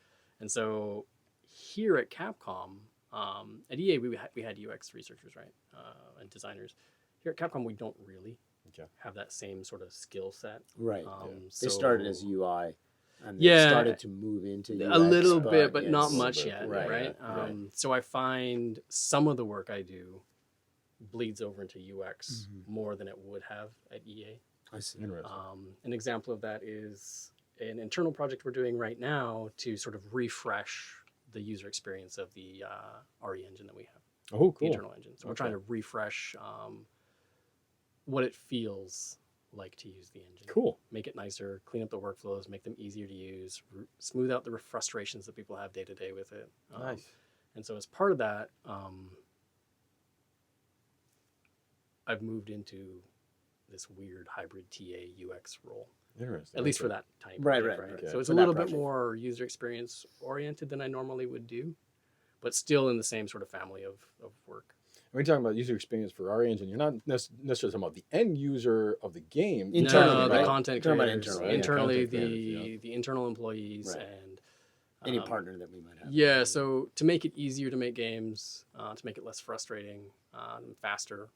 And so here at Capcom, at EA we had UX researchers, right, and designers. Here at Capcom we don't really Okay. have that same sort of skill set. Right. So They started as UI, and Yeah. they started to move into UX, a little bit, but yes. not a little much bit. yet, Right, right? right. So I find some of the work I do bleeds over into UX Mhm. more than it would have at EA. I see. Interesting. An example of that is an internal project we're doing right now to sort of refresh the user experience of the RE engine that we have, Oh, the cool. internal engine. So we're trying to Okay. refresh what it feels like to use the engine. Cool. Make it nicer, clean up the workflows, make them easier to use, smooth out the frustrations that people have day to day with it. Nice. And so as part of that, I've moved into this weird hybrid TA UX role, Interesting. at least for Okay. that type. Right, project, right. Okay. So it's For a that little bit project. more user experience oriented than I normally would do, but still in the same sort of family of work. When you're talking about user experience for our engine, you're not necessarily talking about the end user of the game. Internally, No, right? the content Talking about creators, internal, yeah. internally Content creators, the internal employees Right. and Any partner that we might have. Yeah, so to make it easier to make games, to make it less frustrating, faster.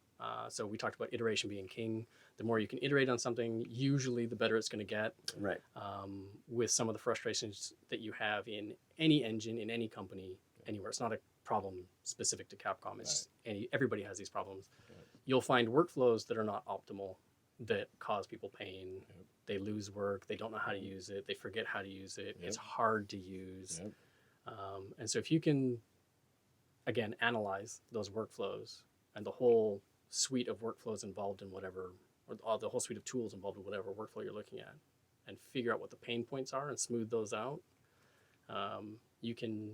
So we talked about iteration being king. The more you can iterate on something, usually the better it's going to get. Right. With some of the frustrations that you have in any engine, in any company, anywhere. It's not a problem specific to Capcom. It's everybody has these problems. Right. You'll find workflows that are not optimal, that cause people pain. Yep. They lose work. They don't know how to use it. They forget how to use it. Yep. It's hard to use. Yep. And so if you can, again, analyze those workflows and the whole suite of workflows involved in whatever, or the whole suite of tools involved in whatever workflow you're looking at, and figure out what the pain points are and smooth those out, you can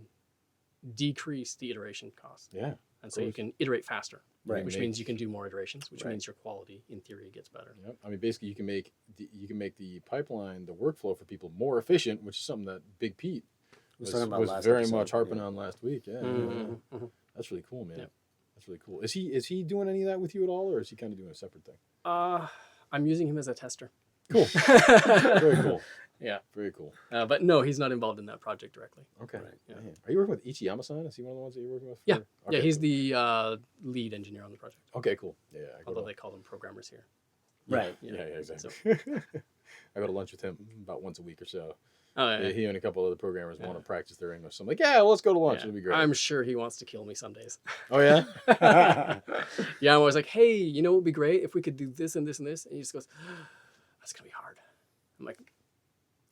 decrease the iteration cost. Yeah. And so you can iterate faster, Right. which Make- means you can do more iterations, which Right. means your quality, in theory, gets better. Yep. I mean, basically, you can make the pipeline, the workflow for people more efficient, which is something that Big Pete Was talking about was last very episode, much harping yeah. on last week. Yeah, Mhm, yeah. mhm. That's really cool, man. Yep. That's really cool. Is he doing any of that with you at all, or is he kind of doing a separate thing? I'm using him as a tester. Cool. Very cool. Yeah. Very cool. But no, he's not involved in that project directly. Okay. Right, yeah. Man. Are you working with Ichiyama-san? Is he one of the ones that you're working with? Yeah. Okay, Yeah, he's cool. the lead engineer on the project, Okay, cool. Yeah, I go although to, they call them programmers here. Right. yeah, exactly. So- I go to lunch with him about once a week or so. Oh, yeah. He and a couple other programmers Yeah. want to practice their English. So I'm like, yeah, well, let's go to lunch. Yeah. It'll be great. I'm sure he wants to kill me some days. Oh, yeah? Yeah, I'm always like, hey, you know what would be great if we could do this and this and this? And he just goes, that's going to be hard. I'm like,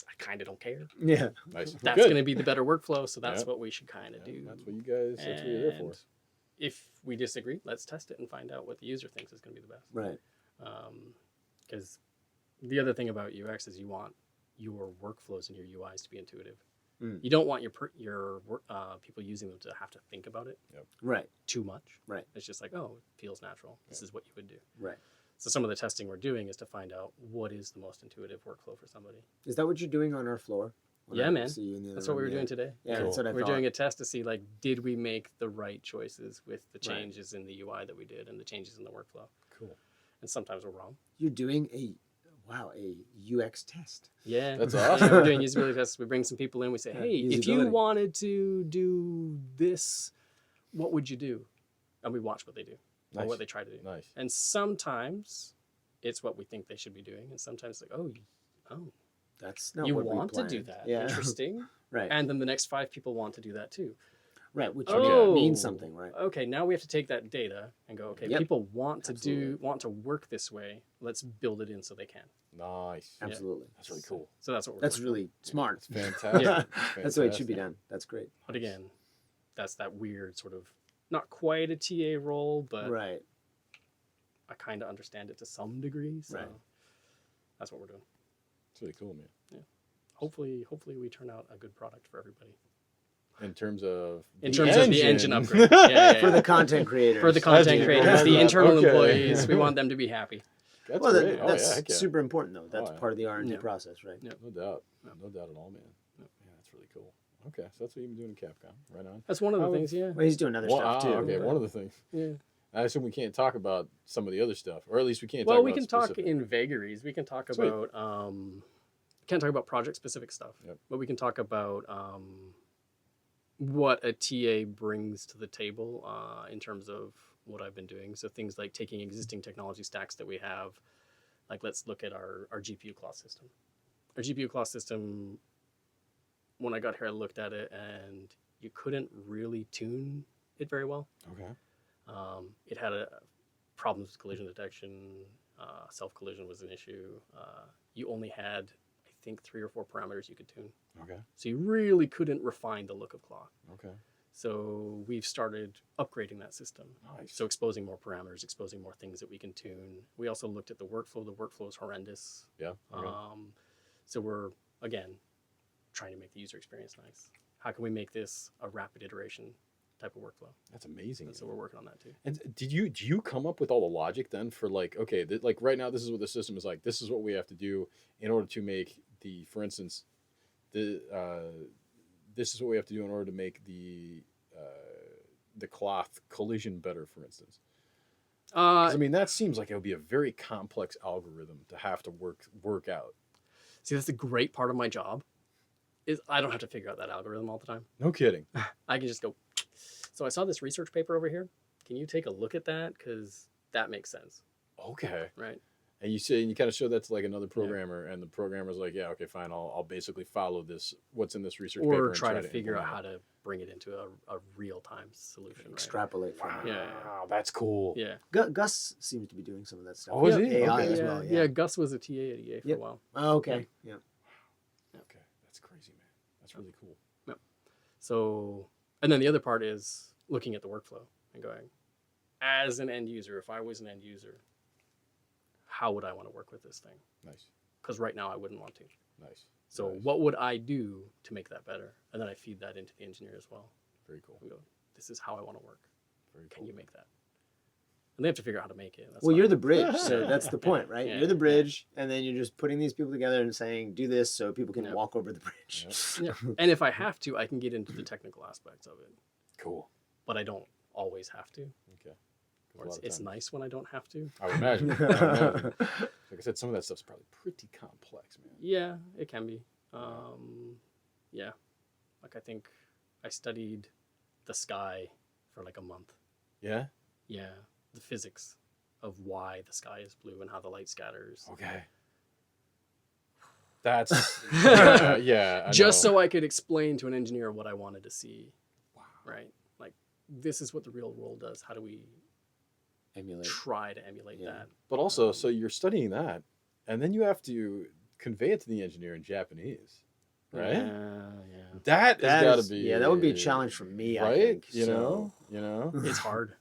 I kind of don't care. Yeah. Nice. That's Good. going to be the better workflow, so that's Yeah. what we should kind of Yeah, do. that's what you guys, that's what you're there for. And if we disagree, let's test it and find out what the user thinks is going to be the best. Right. Because the other thing about UX is you want your workflows and your UIs to be intuitive. Mm. You don't want your people using them to have to think about it Right. too much. Right. It's just like, oh, it feels natural. This is what you would do. Right. So some of the testing we're doing is to find out what is the most intuitive workflow for somebody. Is that what you're doing on our floor? When Yeah, I man. see you in the other That's what we room? were doing today. Yeah, Cool. that's what I We're thought. doing a test to see, like, did we make the right choices with the Right. changes in the UI that we did and the changes in the workflow? Cool. And sometimes we're wrong. You're doing a UX test. Yeah. That's Yeah, awesome. we're doing usability tests. We bring some people in. We say, Yeah, hey, if you usability. wanted to do this, what would you do? And we watch what they do or Nice. what they try to do. Nice. And sometimes it's what we think they should be doing. And sometimes like, oh, That's not you what we want to do planned. that. Yeah. Interesting. Right. And then the next 5 people want to do that too. Right. Which Oh. means something, right? Okay, now we have to take that data and go, okay, Yep. people want Absolutely. to work this way. Let's build it in so they can. Nice. Absolutely. That's really cool. So that's what we're That's doing. really smart. It's fantastic. Yeah. That's the way it should be done. That's great. But again, that's that weird sort of not quite a TA role, but Right. I kind of understand it to some degree. So Right. that's what we're doing. It's really cool, man. Hopefully we turn out a good product for everybody. In terms of In terms of the engine upgrade. For the content creators. For the content That's- creators, the okay. internal Okay. employees, we want them to be happy. That's Well, great. that's yeah, heck yeah. super important, though. That's Oh, yeah. part of the R&D Yeah. process, right? Yeah. No doubt. Yeah. No doubt at all, man. Yeah. Yeah, that's really cool. Okay, so that's what you've been doing in Capcom. Right on. That's one of the How- things, yeah. Well, he's doing other stuff, too. Okay, but- one of the things. Yeah. I assume we can't talk about some of the other stuff, or at least we can't Well, talk we about can talk specific- in vagaries. We can talk Sweet. about can't talk about project specific stuff, Yep. but we can talk about what a TA brings to the table in terms of what I've been doing. So things like taking existing technology stacks that we have, like let's look at our GPU class system. Our GPU class system, when I got here, I looked at it and you couldn't really tune it very well. Okay. It had problems with collision detection. Self-collision was an issue. You only had, I think, 3 or 4 parameters you could tune. Okay. So you really couldn't refine the look of cloth. Okay. So we've started upgrading that system. Nice. So exposing more parameters, exposing more things that we can tune. We also looked at the workflow. The workflow is horrendous. Yeah. Okay. So we're, again, trying to make the user experience nice. How can we make this a rapid iteration type of workflow? That's amazing. So we're working on that too. And do you come up with all the logic then for like, okay, like right now this is what the system is like. This is what we have to do in order to make the, for instance, this is what we have to do in order to make the the cloth collision better, for instance? 'Cause, I mean, that seems like it would be a very complex algorithm to have to work out. See, that's the great part of my job is I don't have to figure out that algorithm all the time. No kidding. I can just go, so I saw this research paper over here. Can you take a look at that? Because that makes sense, Okay. right? And you kind of show that to like another programmer, and the programmer's like, yeah, okay, fine, I'll basically follow this, what's in this research paper, Or and try to figure out implement how to bring it into a real-time solution, right? Extrapolate from it. Yeah. Wow, that's cool. Yeah. Gus seems to be doing some of that stuff. Oh, is Yeah, he? AI Okay. as yeah, well. yeah. Yeah. Gus was a TA at EA for Yep. a while. Oh, okay. Yeah. Okay, that's crazy, man. That's really cool. So, and then the other part is looking at the workflow and going, as an end user, if I was an end user, how would I want to work with this thing? Nice, Because right now I wouldn't want to. nice. So Nice. what would I do to make that better? And then I feed that into the engineer as well. Very cool. And go, this is how I want to work. Very Can cool. you make that? And they have to figure out how to make it. That's Well, fine. you're the bridge, so that's the point, right? Yeah. You're the bridge, and then you're just putting these people together and saying, "Do this," so people can Yep. walk over the bridge. Yeah. And if I have to, I can get into the technical aspects of it. Cool. But I don't always have to. Okay. 'Cause a Or lot it's of times- nice when I don't have to. I would imagine. I would imagine. Like I said, some of that stuff's probably pretty complex, man. Yeah, it can be. Yeah. Like I think I studied the sky for like a month. Yeah. Yeah. The physics of why the sky is blue and how the light scatters. Okay. That's yeah. I Just know. so I could explain to an engineer what I wanted to see. Wow. Right? Like this is what the real world does. How do we Emulate. try to emulate Yeah. that? But also, so you're studying that, and then you have to convey it to the engineer in Japanese, right? Yeah. That has got to be that would be a challenge for me, right? I think. You so. know. It's hard.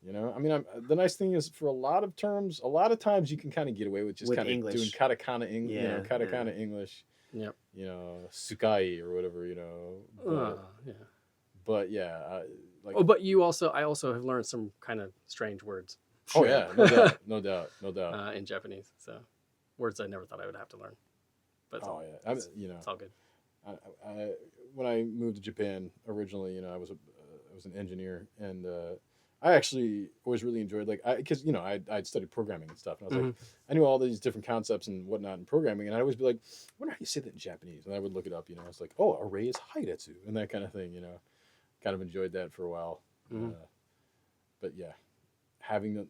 You know, I mean, the nice thing is for a lot of terms, a lot of times you can kind of get away with just With kind of English. doing katakana, you know, Yeah, katakana English, Yep. you know, sukai or whatever, you know. Yeah. But yeah, like, Oh, but I also have learned some kind of strange words oh yeah, no doubt. in Japanese. So words I never thought I would have to learn. But it's, Oh all, yeah, you know, it's all good. I when I moved to Japan originally, you know, I was an engineer, and I actually always really enjoyed because you know I'd studied programming and stuff, and I was like, I knew all these different concepts and whatnot in programming, and I'd always be like, I wonder how you say that in Japanese, and I would look it up, you know, it's like, oh, array is hairetsu and that kind of thing, you know, kind of enjoyed that for a while, but yeah, having the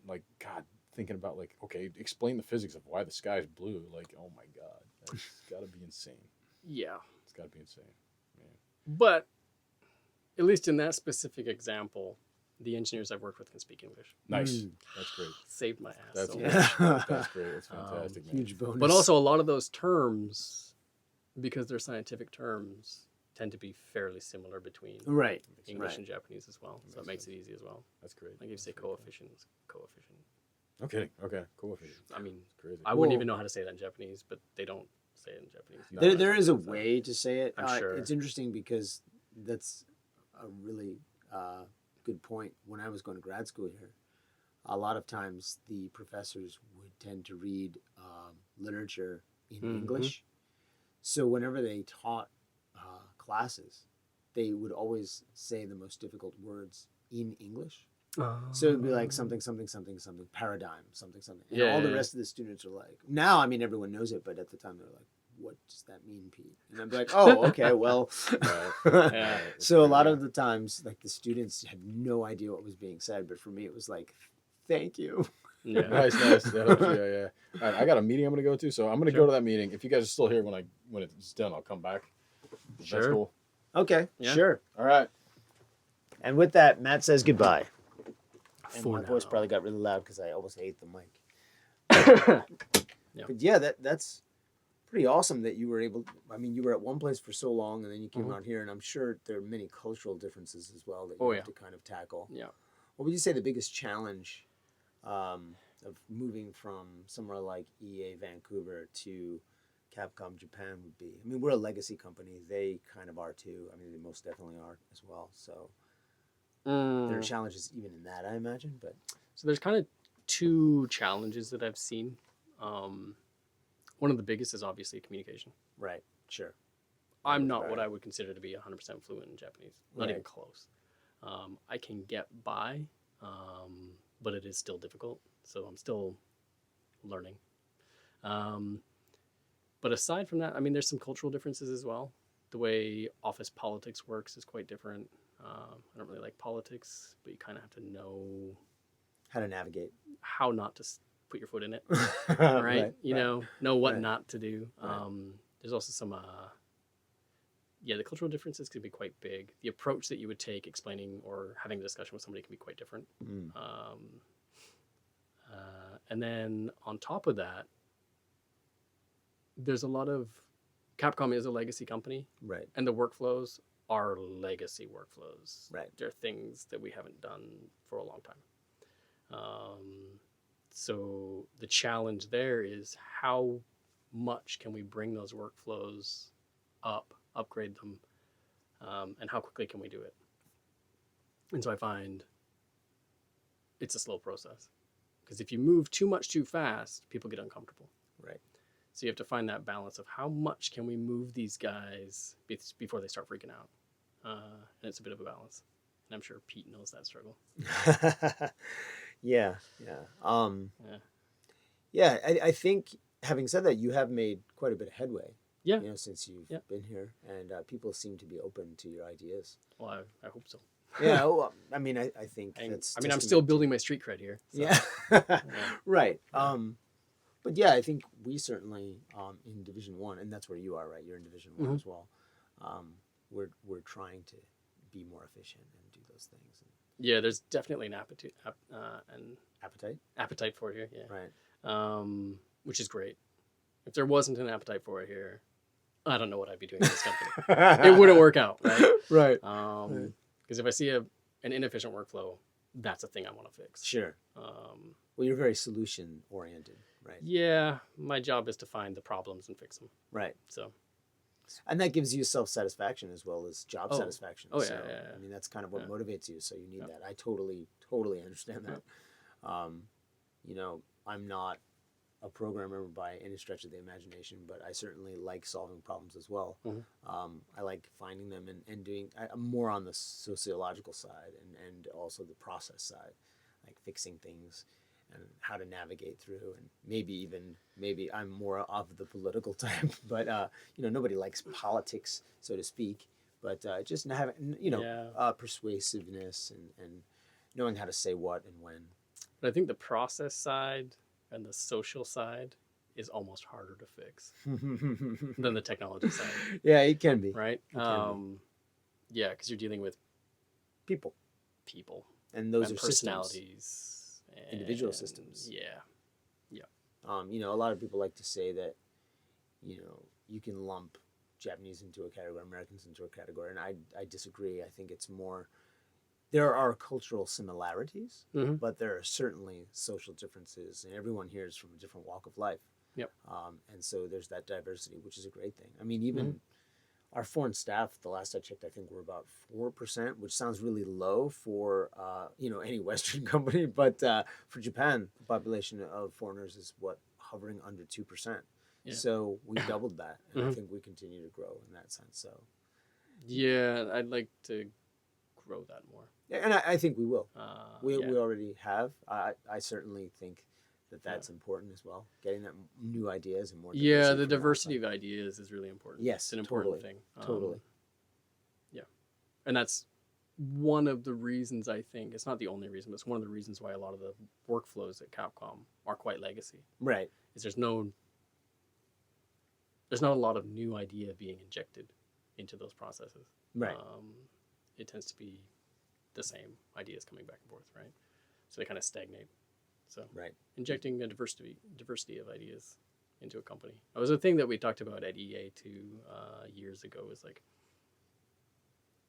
thinking about like, okay, explain the physics of why the sky is blue, like, oh my god, that's got to be insane. Yeah. It's got to be insane. But at least in that specific example, the engineers I've worked with can speak English. Nice. That's great. Saved my ass. That's so great. much. That's great. That's fantastic, man. Huge bonus. But also a lot of those terms, because they're scientific terms, tend to be fairly similar between right. English right. and Japanese as well. So it makes it easy as well. That's great. Like if you say coefficient. Okay. Cool. I mean, It's crazy. I wouldn't Well- even know how to say that in Japanese, but they don't say it in Japanese. There is a way to say it. I'm sure. It's interesting because that's a really good point. When I was going to grad school here, a lot of times the professors would tend to read literature in English. So whenever they taught classes, they would always say the most difficult words in English. So it'd be like something, paradigm, something. And all the rest of the students are like, now, I mean, everyone knows it, but at the time they're like, what does that mean, Pete? And I'd be like, oh, okay, well. Yeah. So a lot of the times, like the students had no idea what was being said, but for me, it was like, thank you. Yeah. Nice. That helps you, yeah. All right, I got a meeting I'm going to go to, so I'm going to go to that meeting. If you guys are still here when it's done, I'll come back. That's Sure. cool. Okay, Yeah. sure. All right. And with that, Matt says goodbye. And For my voice now. probably got really loud because I almost ate the mic. Yeah. But yeah, that's pretty awesome that you were able. I mean, you were at one place for so long, and then you came out here, and I'm sure there are many cultural differences as well that you have to kind of tackle. Yeah. What would you say the biggest challenge of moving from somewhere like EA Vancouver to Capcom Japan would be? I mean, we're a legacy company. They kind of are too. I mean, they most definitely are as well. So there are challenges even in that, I imagine. But So there's kind of two challenges that I've seen. One of the biggest is obviously communication. right, sure. I'm not what I would consider to be 100% fluent in Japanese. Not even close. I can get by, but it is still difficult. So I'm still learning. But aside from that, I mean, there's some cultural differences as well. The way office politics works is quite different. I don't really like politics, but you kind of have to know How to navigate. how not to put your foot in it, right? Know what Right. not to do. Right. There's also some, the cultural differences can be quite big. The approach that you would take explaining or having a discussion with somebody can be quite different. Mm. And then on top of that, there's a lot of, Capcom is a legacy company, Right. and the workflows are legacy workflows. Right. They're things that we haven't done for a long time. So the challenge there is how much can we bring those workflows up, upgrade them, and how quickly can we do it? And so I find it's a slow process, because if you move too much too fast, people get uncomfortable. Right. So you have to find that balance of how much can we move these guys before they start freaking out. And it's a bit of a balance. And I'm sure Pete knows that struggle. Yeah. Yeah. I think, having said that, you have made quite a bit of headway. Yeah. Since you've been here, and people seem to be open to your ideas. Well, I hope so. Yeah. Well, I mean, I think And, that's. I'm still building my street cred here. So. Yeah. Right. But yeah, I think we certainly in Division 1, and that's where you are, right? You're in Division 1 as well. We're trying to be more efficient and do those things. Yeah, there's definitely an appetite for it here. Yeah. Right. Which is great. If there wasn't an appetite for it here, I don't know what I'd be doing in this company. It wouldn't work out, right? Right. Because if I see an inefficient workflow, that's a thing I want to fix. Sure. Well, you're very solution oriented, right? Yeah, my job is to find the problems and fix them. Right. So. And that gives you self-satisfaction as well as job satisfaction. Oh, yeah, so, yeah. I mean, that's kind of what Yeah. motivates you. So you need Yeah. that. I totally understand that. I'm not a programmer by any stretch of the imagination, but I certainly like solving problems as well. Mhm. I like finding them and doing. I'm more on the sociological side and also the process side, like fixing things and how to navigate through, and maybe I'm more of the political type, but nobody likes politics, so to speak, but just having persuasiveness and knowing how to say what and when. But I think the process side and the social side is almost harder to fix than the technology side. Yeah, it can be. Right? can Yeah, because you're dealing with People, and those and are systems. personalities. Individual and- systems. Yeah. A lot of people like to say that, you can lump Japanese into a category, Americans into a category, and I disagree. I think it's more, there are cultural similarities, Mhm. but there are certainly social differences, and everyone here is from a different walk of life. Yep. And so there's that diversity, which is a great thing. I mean, even our foreign staff, the last I checked, I think we're about 4%, which sounds really low for any Western company, but for Japan, the population of foreigners is hovering under 2%. Yeah. So we doubled that, and I Mhm. think we continue to grow in that sense. So Yeah, I'd like to grow that more. and I think we will. We Yeah. already have. I certainly think that's important as well. Getting that new ideas and more. Yeah, diversity the from diversity outside. of ideas is really important. Yes, It's an important totally, thing. totally. Yeah. And that's one of the reasons, I think, it's not the only reason, but it's one of the reasons why a lot of the workflows at Capcom are quite legacy. Right. Is there's not a lot of new idea being injected into those processes. Right. It tends to be the same ideas coming back and forth, right? So they kind of stagnate. So Right. injecting a diversity of ideas into a company. It was a thing that we talked about at EA 2 years ago, is like,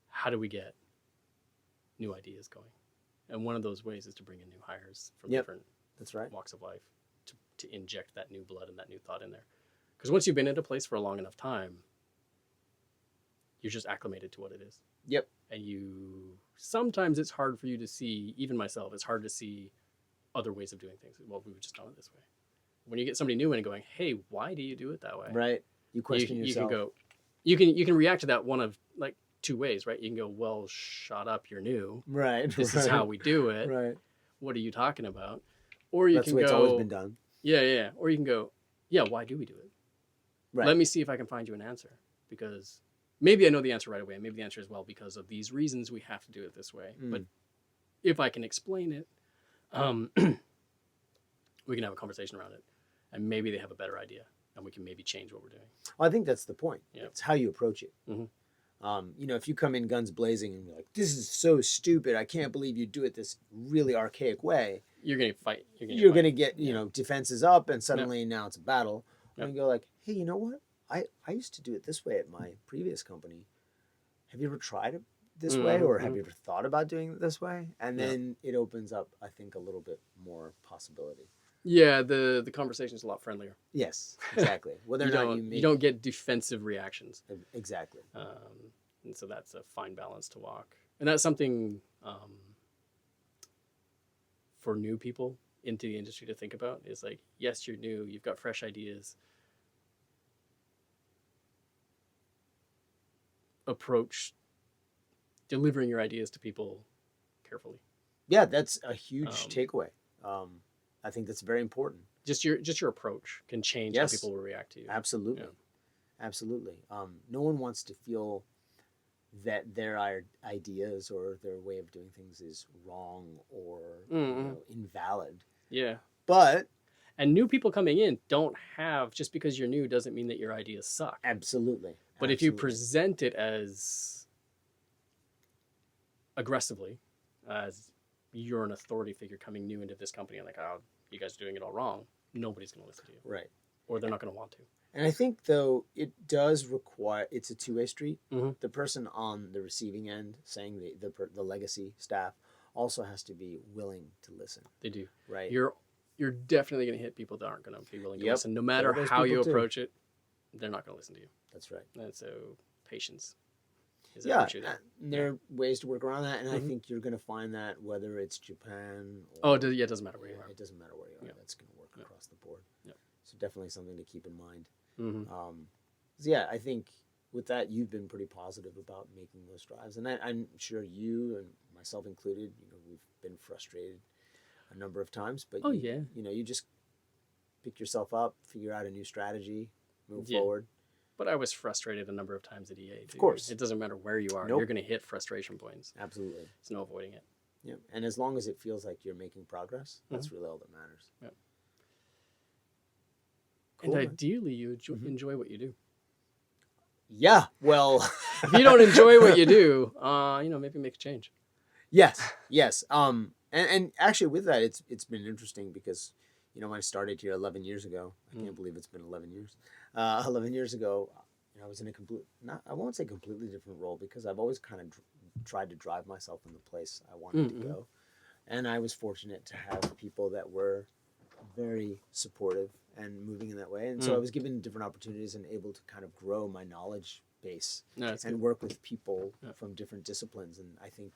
how do we get new ideas going? And one of those ways is to bring in new hires from Yep. different That's right. walks of life to inject that new blood and that new thought in there. Because once you've been at a place for a long enough time, you're just acclimated to what it is. Yep. And sometimes it's hard for you to see, even myself, it's hard to see other ways of doing things. Well, we've just done it this way. When you get somebody new in and going, hey, why do you do it that way? Right. You question you yourself. can go, you can react to that one of like two ways, right? You can go, well, shut up, you're new. Right. This is how we do it. Right. What are you talking about? Or you That's can the way go, it's always been done. yeah. Or you can go, yeah, why do we do it? Right. Let me see if I can find you an answer, because maybe I know the answer right away. Maybe the answer is, well, because of these reasons, we have to do it this way. But if I can explain it, we can have a conversation around it, and maybe they have a better idea, and we can maybe change what we're doing. Well, I think that's the point. Yep. It's how you approach it. You know, if you come in guns blazing and you're like, this is so stupid, I can't believe you do it this really archaic way, You're going to fight. you're going to get, you know, defenses up, and suddenly now it's a battle. Yep. And you go like, hey, you know what? I used to do it this way at my previous company. Have you ever tried it this way, or have you ever thought about doing it this way? And then it opens up, I think, a little bit more possibility. Yeah, the conversation is a lot friendlier. Yes, exactly. Whether or not You don't get defensive reactions. Exactly. And so that's a fine balance to walk. And that's something for new people into the industry to think about, is like, yes, you're new, you've got fresh ideas. Approach delivering your ideas to people carefully. Yeah, that's a huge takeaway. I think that's very important. Just your approach can change how people will react to you. Absolutely. Yeah. Absolutely. No one wants to feel that their ideas or their way of doing things is wrong or you know, invalid. Yeah. And new people coming in don't have, just because you're new doesn't mean that your ideas suck. Absolutely. But if you present it as aggressively, as you're an authority figure coming new into this company, and like, oh, you guys are doing it all wrong, nobody's going to listen to you. Right. Or they're not going to want to. And I think, though, it does require, it's a two-way street. The person on the receiving end, saying the legacy staff, also has to be willing to listen. They do. Right. You're definitely going to hit people that aren't going to be willing to listen. No matter how you approach it, they're not going to listen to you. That's right. And so patience is yeah, virtue there. there are ways to work around that, and I think you're going to find that whether it's Japan or... it doesn't matter where you are. It doesn't matter where you are. That's going to work across the board. So definitely something to keep in mind. So yeah, I think with that, you've been pretty positive about making those strides, and I'm sure you and myself included, you know, we've been frustrated a number of times, but you know, you just pick yourself up, figure out a new stratragy, move forward. But I was frustrated a number of times at EA too. Of course. It doesn't matter where you are. You're going to hit frustration points. Absolutely. There's no avoiding it. Yeah. And as long as it feels like you're making progress, that's really all that matters. Yeah. Cool, and ideally, you enjoy what you do. Yeah. Well, if you don't enjoy what you do, you know, maybe make a change. Yes. And actually with that, it's been interesting because, you know, when I started here 11 years ago, I can't believe it's been 11 years. 11 years ago, you know, I was in I won't say completely different role, because I've always kind of tried to drive myself in the place I wanted to go. And I was fortunate to have people that were very supportive and moving in that way. And so I was given different opportunities and able to kind of grow my knowledge base and work with people from different disciplines. And I think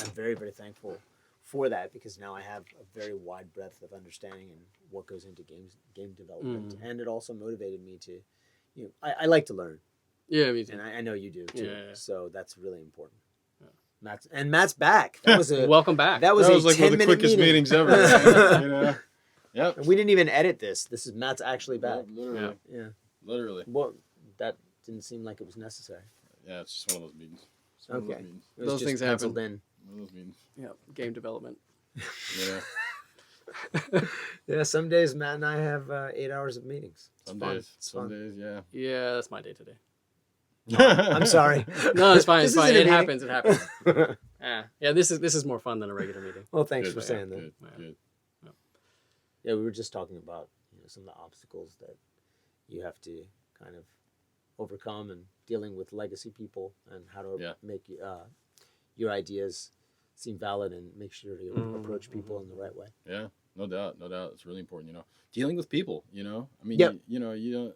I'm very, very thankful for that, because now I have a very wide breadth of understanding and what goes into game development. And it also motivated me to, you know, I like to learn. Yeah, me too. And I know you do too. Yeah. So that's really important. Matt's back. That was welcome back. That was like one of the quickest meetings ever. You know? Yep. We didn't even edit this. This is Matt's actually back. Literally. Yeah. Literally. Well, that didn't seem like it was necessary. Yeah, it's just one of those meetings. Okay. Those things happen. In. One of those meetings. Yeah, game development. Yeah. Yeah, some days Matt and I have 8 hours of meetings. Some days, yeah. Yeah, that's my day today. No, I'm sorry. No, it's fine. It's fine. It meeting. happens. It happens. Yeah, this is more fun than a regular meeting. Well, thanks for saying that. Good. Yeah, we were just talking about, you know, some of the obstacles that you have to kind of overcome, and dealing with legacy people, and how to make your ideas seem valid and make sure to approach people in the right way. Yeah, no doubt. It's really important, you know, dealing with people, you know. I mean, you know, you don't,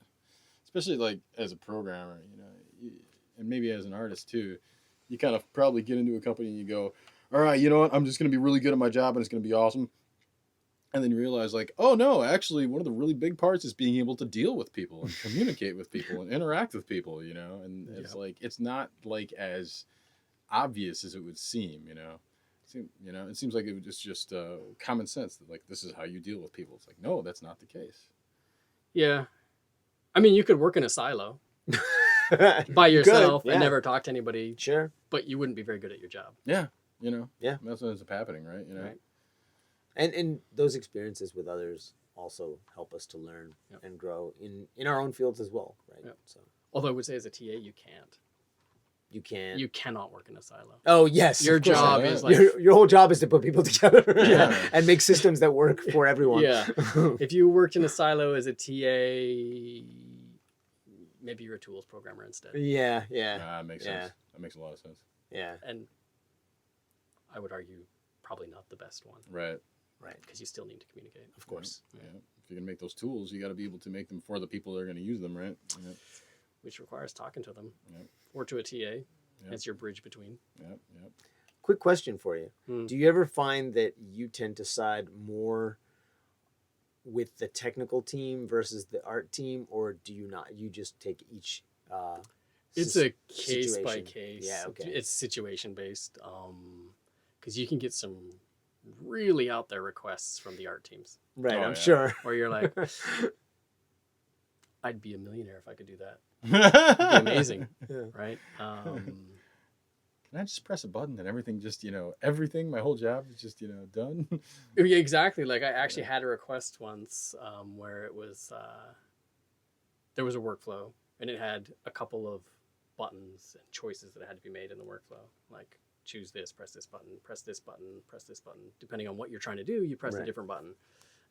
especially like as a programmer, you know, and maybe as an artist too, you kind of probably get into a company and you go, all right, you know what, I'm just going to be really good at my job and it's going to be awesome. And then you realize, like, oh no, actually, one of the really big parts is being able to deal with people and communicate with people and interact with people, you know. And it's like, it's not like as obvious as it would seem, you know. It seems like it's just common sense that, like, this is how you deal with people. It's like, no, that's not the case. Yeah. I mean, you could work in a silo by yourself and never talk to anybody. Sure. But you wouldn't be very good at your job. Yeah. You know. Yeah. That's what ends up happening, right? You know. Right. And those experiences with others also help us to learn and grow in our own fields as well, right? Yep. So Although I would say as a TA, you can't. you can. You cannot work in a silo. Oh yes. Your of course. job is like your whole job is to put people together Yeah. and make systems that work for everyone. Yeah. If you worked in a silo as a TA, maybe you're a tools programmer instead. Yeah. That makes sense. That makes a lot of sense. Yeah. And I would argue probably not the best one. Right. Right. Because you still need to communicate. Of course. Yeah. If you're gonna make those tools, you got to be able to make them for the people that are gonna use them, right? Yeah. Which requires talking to them. Yep. Or to a TA. It's your bridge between. Yep. Quick question for you. Hmm. Do you ever find that you tend to side more with the technical team versus the art team, or do you not? You just take each It's a case by situation. case. Yeah, okay. It's situation based. Because you can get some really out there requests from the art teams Right, Oh, I'm yeah. sure. where you're like, I'd be a millionaire if I could do that. It'd It'd be amazing, Yeah. right? Can I just press a button and everything just, everything, my whole job is just, done? Yeah, exactly. Like I actually had a request once where it was there was a workflow and it had a couple of buttons and choices that had to be made in the workflow, like choose this, press this button, press this button, press this button. Depending on what you're trying to do, you press a Right. different button.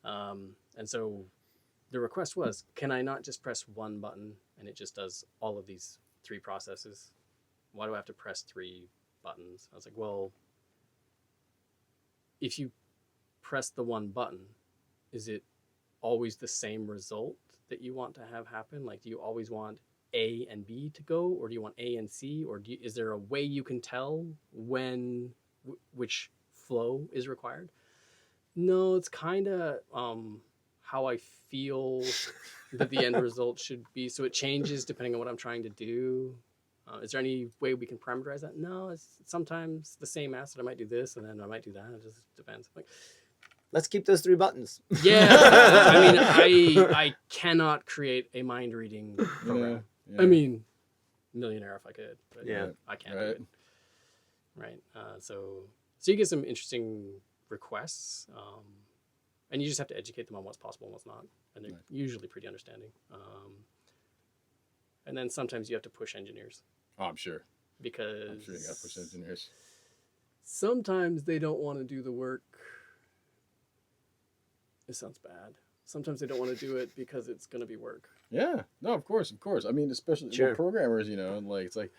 And so the request was, can I not just press one button and it just does all of these three processes? Why do I have to press three buttons? I was like, well, if you press the one button, is it always the same result that you want to have happen? Like, do you always want A and B to go, or do you want A and C, or is there a way you can tell when which flow is required? No, it's kind of how I feel that the end result should be. So it changes depending on what I'm trying to do. Is there any way we can parameterize that? No, it's sometimes the same asset. I might do this, and then I might do that. It just depends. Like, Let's keep those three buttons. yeah, I mean, I cannot create a mind reading program. Yeah. I mean, millionaire if I could, but Yeah. I can't Right. do it. Right. So you get some interesting requests, and you just have to educate them on what's possible and what's not, and they're Right. usually pretty understanding. And then sometimes you have to push engineers Oh, I'm sure. because I'm sure you got to push engineers. sometimes they don't want to do the work. It sounds bad. Sometimes they don't want to do it because it's going to be work. Yeah. No, of course. I mean, especially Sure. with programmers, like it's like,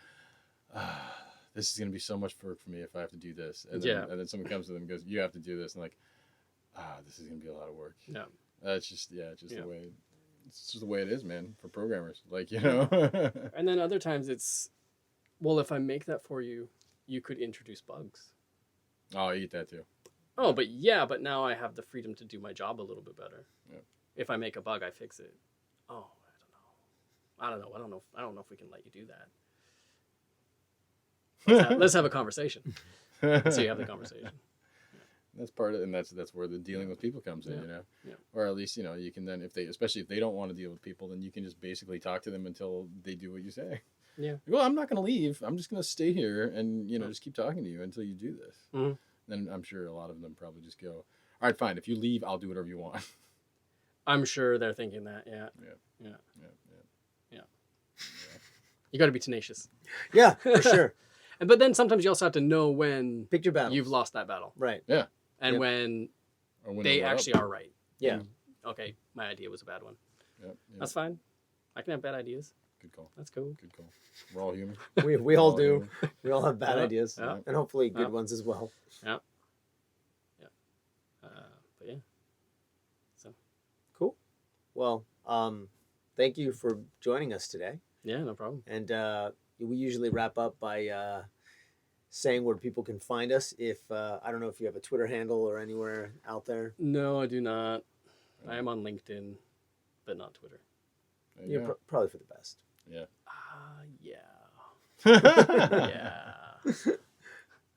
this is gonna be so much work for me if I have to do this. And then, Yeah. and then someone comes to them and goes, "You have to do this," and like, this is gonna be a lot of work. Yeah. That's just Yeah. the way. It's just the way it is, man. For programmers, like And then other times it's, well, if I make that for you, you could introduce bugs. Oh, I eat that too. Oh, but now I have the freedom to do my job a little bit better. Yeah. If I make a bug, I fix it. Oh, I don't know if we can let you do that. Let's have a conversation. So you have the conversation. That's part of it, and that's where the dealing with people comes in, Yeah. or at least you can then especially if they don't want to deal with people, then you can just basically talk to them until they do what you say. Yeah. Well, I'm not going to leave. I'm just going to stay here and just keep talking to you until you do this. Mhm. Then I'm sure a lot of them probably just go, "All right, fine. If you leave, I'll do whatever you want." I'm sure they're thinking that. Yeah. Yeah. You got to be tenacious. Yeah, for sure. But then sometimes you also have to know when Pick your battles. you've lost that battle Right. and Yep. when Or when they they're up. actually are right. Yeah. And, okay, my idea was a bad one. Yep. That's fine. I can have bad ideas. Good call. That's cool. Good call. We're all human. We all We're do. human. We all have bad Yeah, ideas. yeah. And hopefully good Yeah. ones as well. But yeah. Cool. Well, thank you for joining us today. Yeah, no problem. And we usually wrap up by saying where people can find us. If I don't know if you have a Twitter handle or anywhere out there. No, I do not. I am on LinkedIn, but not Twitter. There you You're go. probably for the best. Yeah. Yeah. Yeah.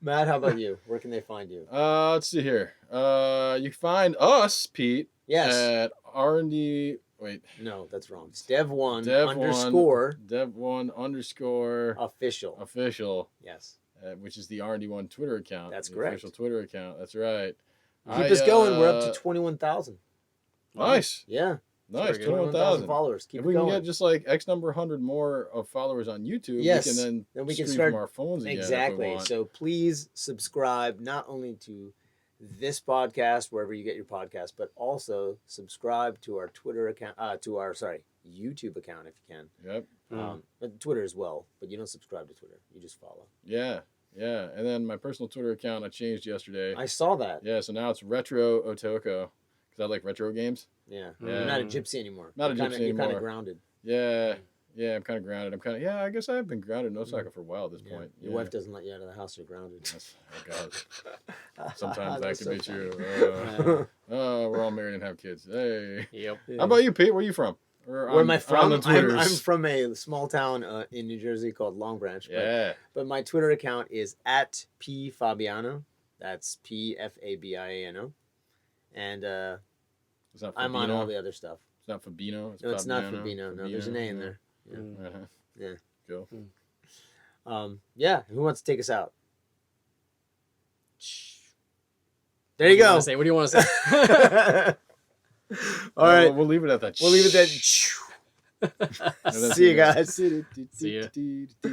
Matt, how about you? Where can they find you? Let's see here. You can find us, Pete, Yes. at R&D. Wait. No, that's wrong. It's Dev1 Dev1 underscore Dev1 underscore official. official, Yes. which is the R&D1 Twitter account. That's the correct. Official Twitter account. That's right. Keep us going. We're up to 21,000. Nice. Yeah. Nice. very good. 21,000 followers. Keep If it we going. can get just like X number 100 more of followers on YouTube, Yes. we can Then we can stream start- from our phones again. If we Exactly. want. So please subscribe not only to this podcast, wherever you get your podcast, but also subscribe to our Twitter account, YouTube account if you can. Yep. But Twitter as well, but you don't subscribe to Twitter. You just follow. Yeah. Yeah. And then my personal Twitter account I changed yesterday. I saw that. Yeah. So now it's Retro Otoko because I like retro games. Yeah. Yeah. You're not a gypsy anymore. Not a You're gypsy You're kind anymore. of grounded. Yeah. Yeah. I'm kind of grounded. I guess I've been grounded in Osaka for a while at this Yeah. point. Your Yeah. wife doesn't let you out of the house. You're grounded. Oh God. Sometimes that That's can so be funny. true. We're all married and have kids. Hey. Yep. Yeah. How about you, Pete? Where are you from? Or Where am I on from? the I'm Twitters. from a small town in New Jersey called Long Branch. Yeah. But my Twitter account is at P Fabiano. That's PFABIANO. And It's not Fabino. I'm on all the other stuff. It's not Fabino. No, it's not Fabiano. Fabino. No, there's an A in there. Yeah. Uh-huh. Yeah. Cool. Yeah. Who wants to take us out? There you go. What do you want to say? All right. We'll leave it at that. We'll leave it there. And then See you guys. See ya. ya.